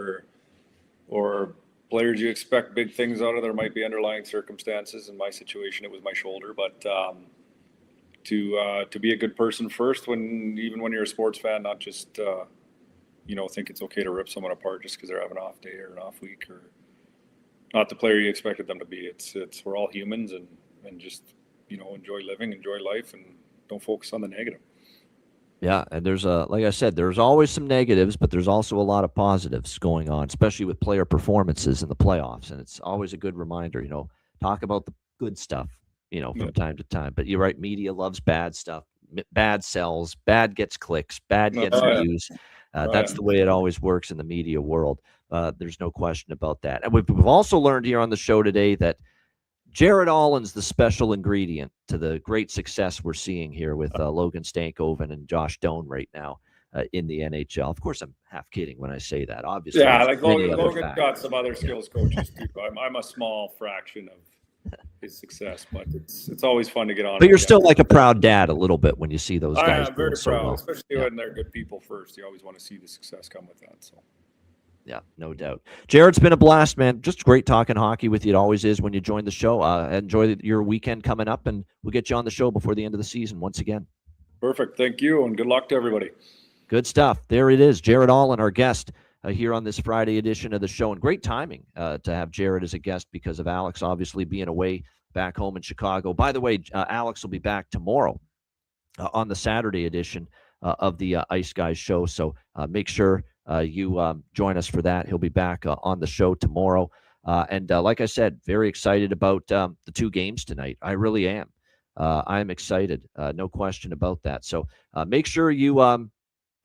or players you expect big things out of, there might be underlying circumstances. In my situation, it was my shoulder, but to be a good person first, even when you're a sports fan, not just think it's okay to rip someone apart just because they're having an off day or an off week, or not the player you expected them to be. It's we're all humans, and just enjoy living, enjoy life, and don't focus on the negative. Yeah, and there's like I said, there's always some negatives, but there's also a lot of positives going on, especially with player performances in the playoffs. And it's always a good reminder, talk about the good stuff, from time to time. But you're right, media loves bad stuff. Bad sells, bad gets clicks, bad gets views. That's the way it always works in the media world. There's no question about that. And we've also learned here on the show today that Jared Allen's the special ingredient to the great success we're seeing here with Logan Stankoven and Josh Doan right now in the NHL. Of course, I'm half kidding when I say that. Obviously, yeah, like Logan's got some other skills coaches too. I'm a small fraction of his success, but it's always fun to get on. But you're still like a proud dad a little bit when you see those guys. I'm very so proud, well. Especially when they're good people first. You always want to see the success come with that. So. Yeah, no doubt. Jared, it's been a blast, man. Just great talking hockey with you. It always is when you join the show. Enjoy your weekend coming up, and we'll get you on the show before the end of the season once again. Perfect. Thank you, and good luck to everybody. Good stuff. There it is. Jared Allen, our guest here on this Friday edition of the show. And great timing to have Jared as a guest because of Alex obviously being away back home in Chicago. By the way, Alex will be back tomorrow on the Saturday edition of the Ice Guys show. So make sure you join us for that. He'll be back on the show tomorrow. And like I said, very excited about the two games tonight. I really am. I'm excited. No question about that. So make sure you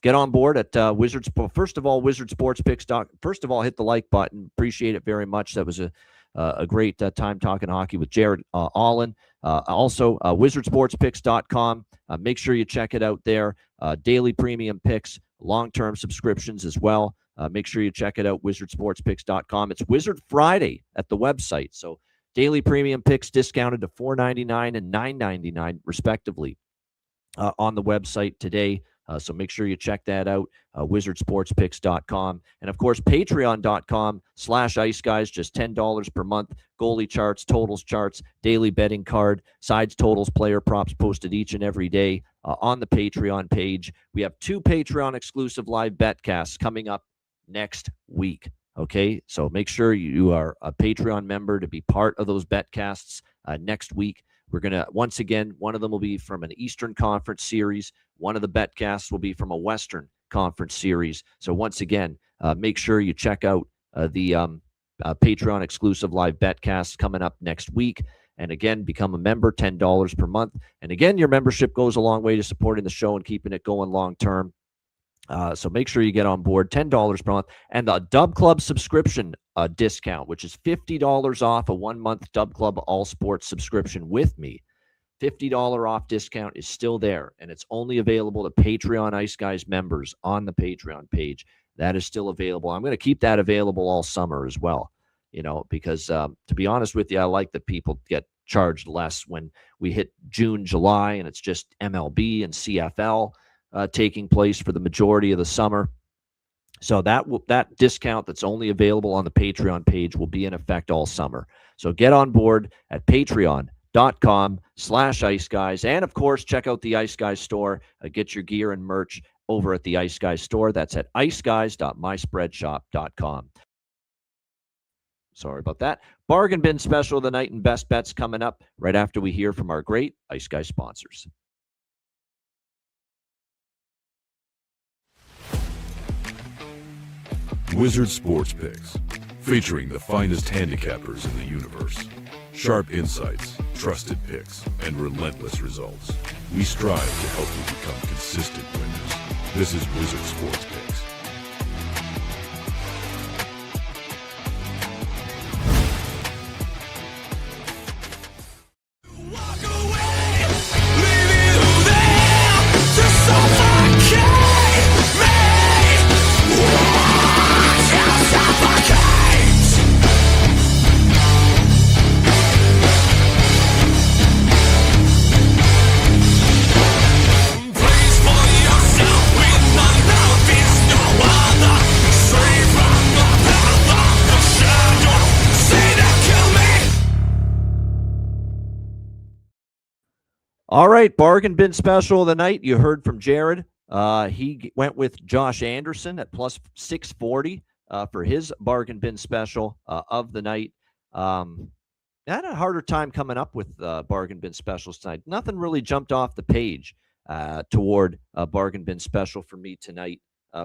get on board at Wizards. First of all, Wizard Sports Picks. First of all, hit the like button. Appreciate it very much. That was a great time talking hockey with Jared Allen. Also, wizardsportspicks.com. Make sure you check it out there. Daily premium picks, long-term subscriptions as well. Make sure you check it out, wizardsportspicks.com. It's Wizard Friday at the website. So daily premium picks discounted to $4.99 and $9.99 respectively on the website today. So make sure you check that out, wizardsportspicks.com. And, of course, patreon.com/iceguys, just $10 per month. Goalie charts, totals charts, daily betting card, sides, totals, player props posted each and every day on the Patreon page. We have 2 Patreon-exclusive live betcasts coming up next week, okay? So make sure you are a Patreon member to be part of those betcasts next week. We're going to, once again, one of them will be from an Eastern Conference series. One of the betcasts will be from a Western Conference series. So once again, make sure you check out the Patreon exclusive live betcasts coming up next week. And again, become a member, $10 per month. And again, your membership goes a long way to supporting the show and keeping it going long term. So make sure you get on board, $10 per month. And the Dub Club subscription discount, which is $50 off a 1-month Dub Club All Sports subscription with me. $50 off discount is still there, and it's only available to Patreon Ice Guys members on the Patreon page. That is still available. I'm going to keep that available all summer as well, because to be honest with you, I like that people get charged less when we hit June, July, and it's just MLB and CFL taking place for the majority of the summer. So that discount that's only available on the Patreon page will be in effect all summer. So get on board at patreon.com/iceguys. And of course, check out the Ice Guys store. Get your gear and merch over at the Ice Guys store. That's at iceguys.myspreadshop.com. Sorry about that. Bargain bin special of the night and best bets coming up right after we hear from our great Ice Guys sponsors. Wizard Sports Picks, featuring the finest handicappers in the universe. Sharp insights, trusted picks, and relentless results. We strive to help you become consistent winners. This is Wizard Sports Picks. Walk away, leave it All right, bargain bin special of the night. You heard from Jared. He went with Josh Anderson at plus 640 for his bargain bin special of the night. I had a harder time coming up with bargain bin specials tonight. Nothing really jumped off the page toward a bargain bin special for me tonight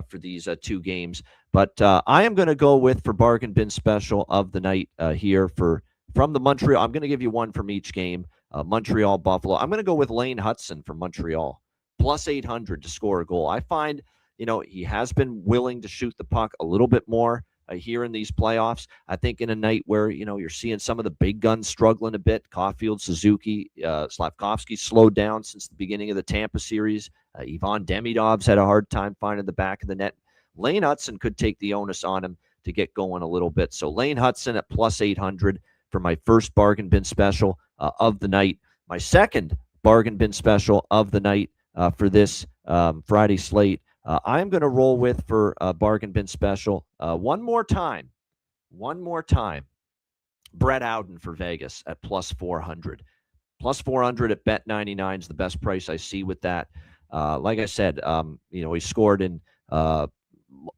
for these two games. But I am going to go with for bargain bin special of the night here from the Montreal. I'm going to give you one from each game. Montreal, Buffalo. I'm going to go with Lane Hudson from Montreal, plus 800 to score a goal. I find, he has been willing to shoot the puck a little bit more here in these playoffs. I think in a night where, you're seeing some of the big guns struggling a bit, Caulfield, Suzuki, Slavkovsky slowed down since the beginning of the Tampa series. Ivan Demidov's had a hard time finding the back of the net. Lane Hudson could take the onus on him to get going a little bit. So Lane Hudson at plus 800 for my first bargain bin special of the night. My second bargain bin special of the night for this Friday slate, I'm going to roll with for a bargain bin special one more time. Brett Howden for Vegas at plus 400. Plus 400 at Bet99 is the best price I see with that. Like I said, he scored in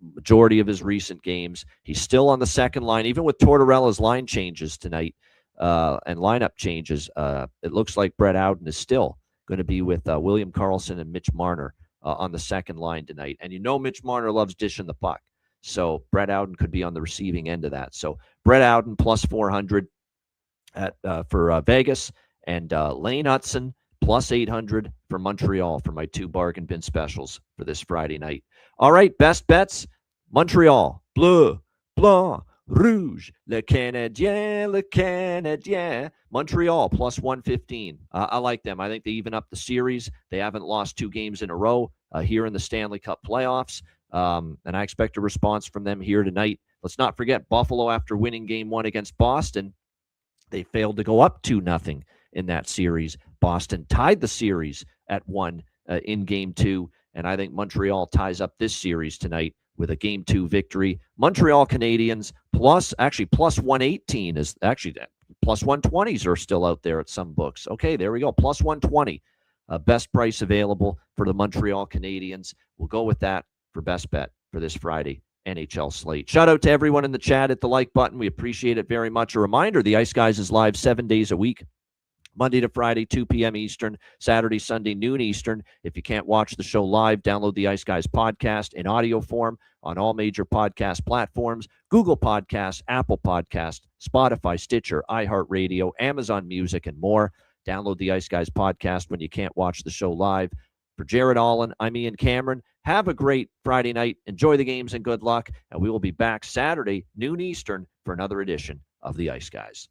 majority of his recent games. He's still on the second line, even with Tortorella's line changes tonight and lineup changes. It looks like Brett Howden is still going to be with William Karlsson and Mitch Marner on the second line tonight. And Mitch Marner loves dishing the puck. So Brett Howden could be on the receiving end of that. So Brett Howden plus 400 for Vegas, and Lane Hudson plus 800 for Montreal for my two bargain bin specials for this Friday night. All right, best bets. Montreal, bleu, blanc, rouge, le Canadien. Montreal plus 115. I like them. I think they even up the series. They haven't lost 2 games in a row here in the Stanley Cup playoffs. And I expect a response from them here tonight. Let's not forget Buffalo, after winning game 1 against Boston, they failed to go up 2-0 in that series. Boston tied the series at 1 in game 2. And I think Montreal ties up this series tonight with a game 2 victory. Montreal Canadiens plus 118 is actually plus 120s are still out there at some books. Okay, there we go. Plus 120. Best price available for the Montreal Canadiens. We'll go with that for best bet for this Friday NHL slate. Shout out to everyone in the chat. Hit the like button. We appreciate it very much. A reminder, the Ice Guys is live 7 days a week. Monday to Friday, 2 p.m. Eastern, Saturday, Sunday, noon Eastern. If you can't watch the show live, download the Ice Guys podcast in audio form on all major podcast platforms: Google Podcasts, Apple Podcasts, Spotify, Stitcher, iHeartRadio, Amazon Music, and more. Download the Ice Guys podcast when you can't watch the show live. For Jared Allen, I'm Ian Cameron. Have a great Friday night. Enjoy the games and good luck. And we will be back Saturday, noon Eastern, for another edition of the Ice Guys.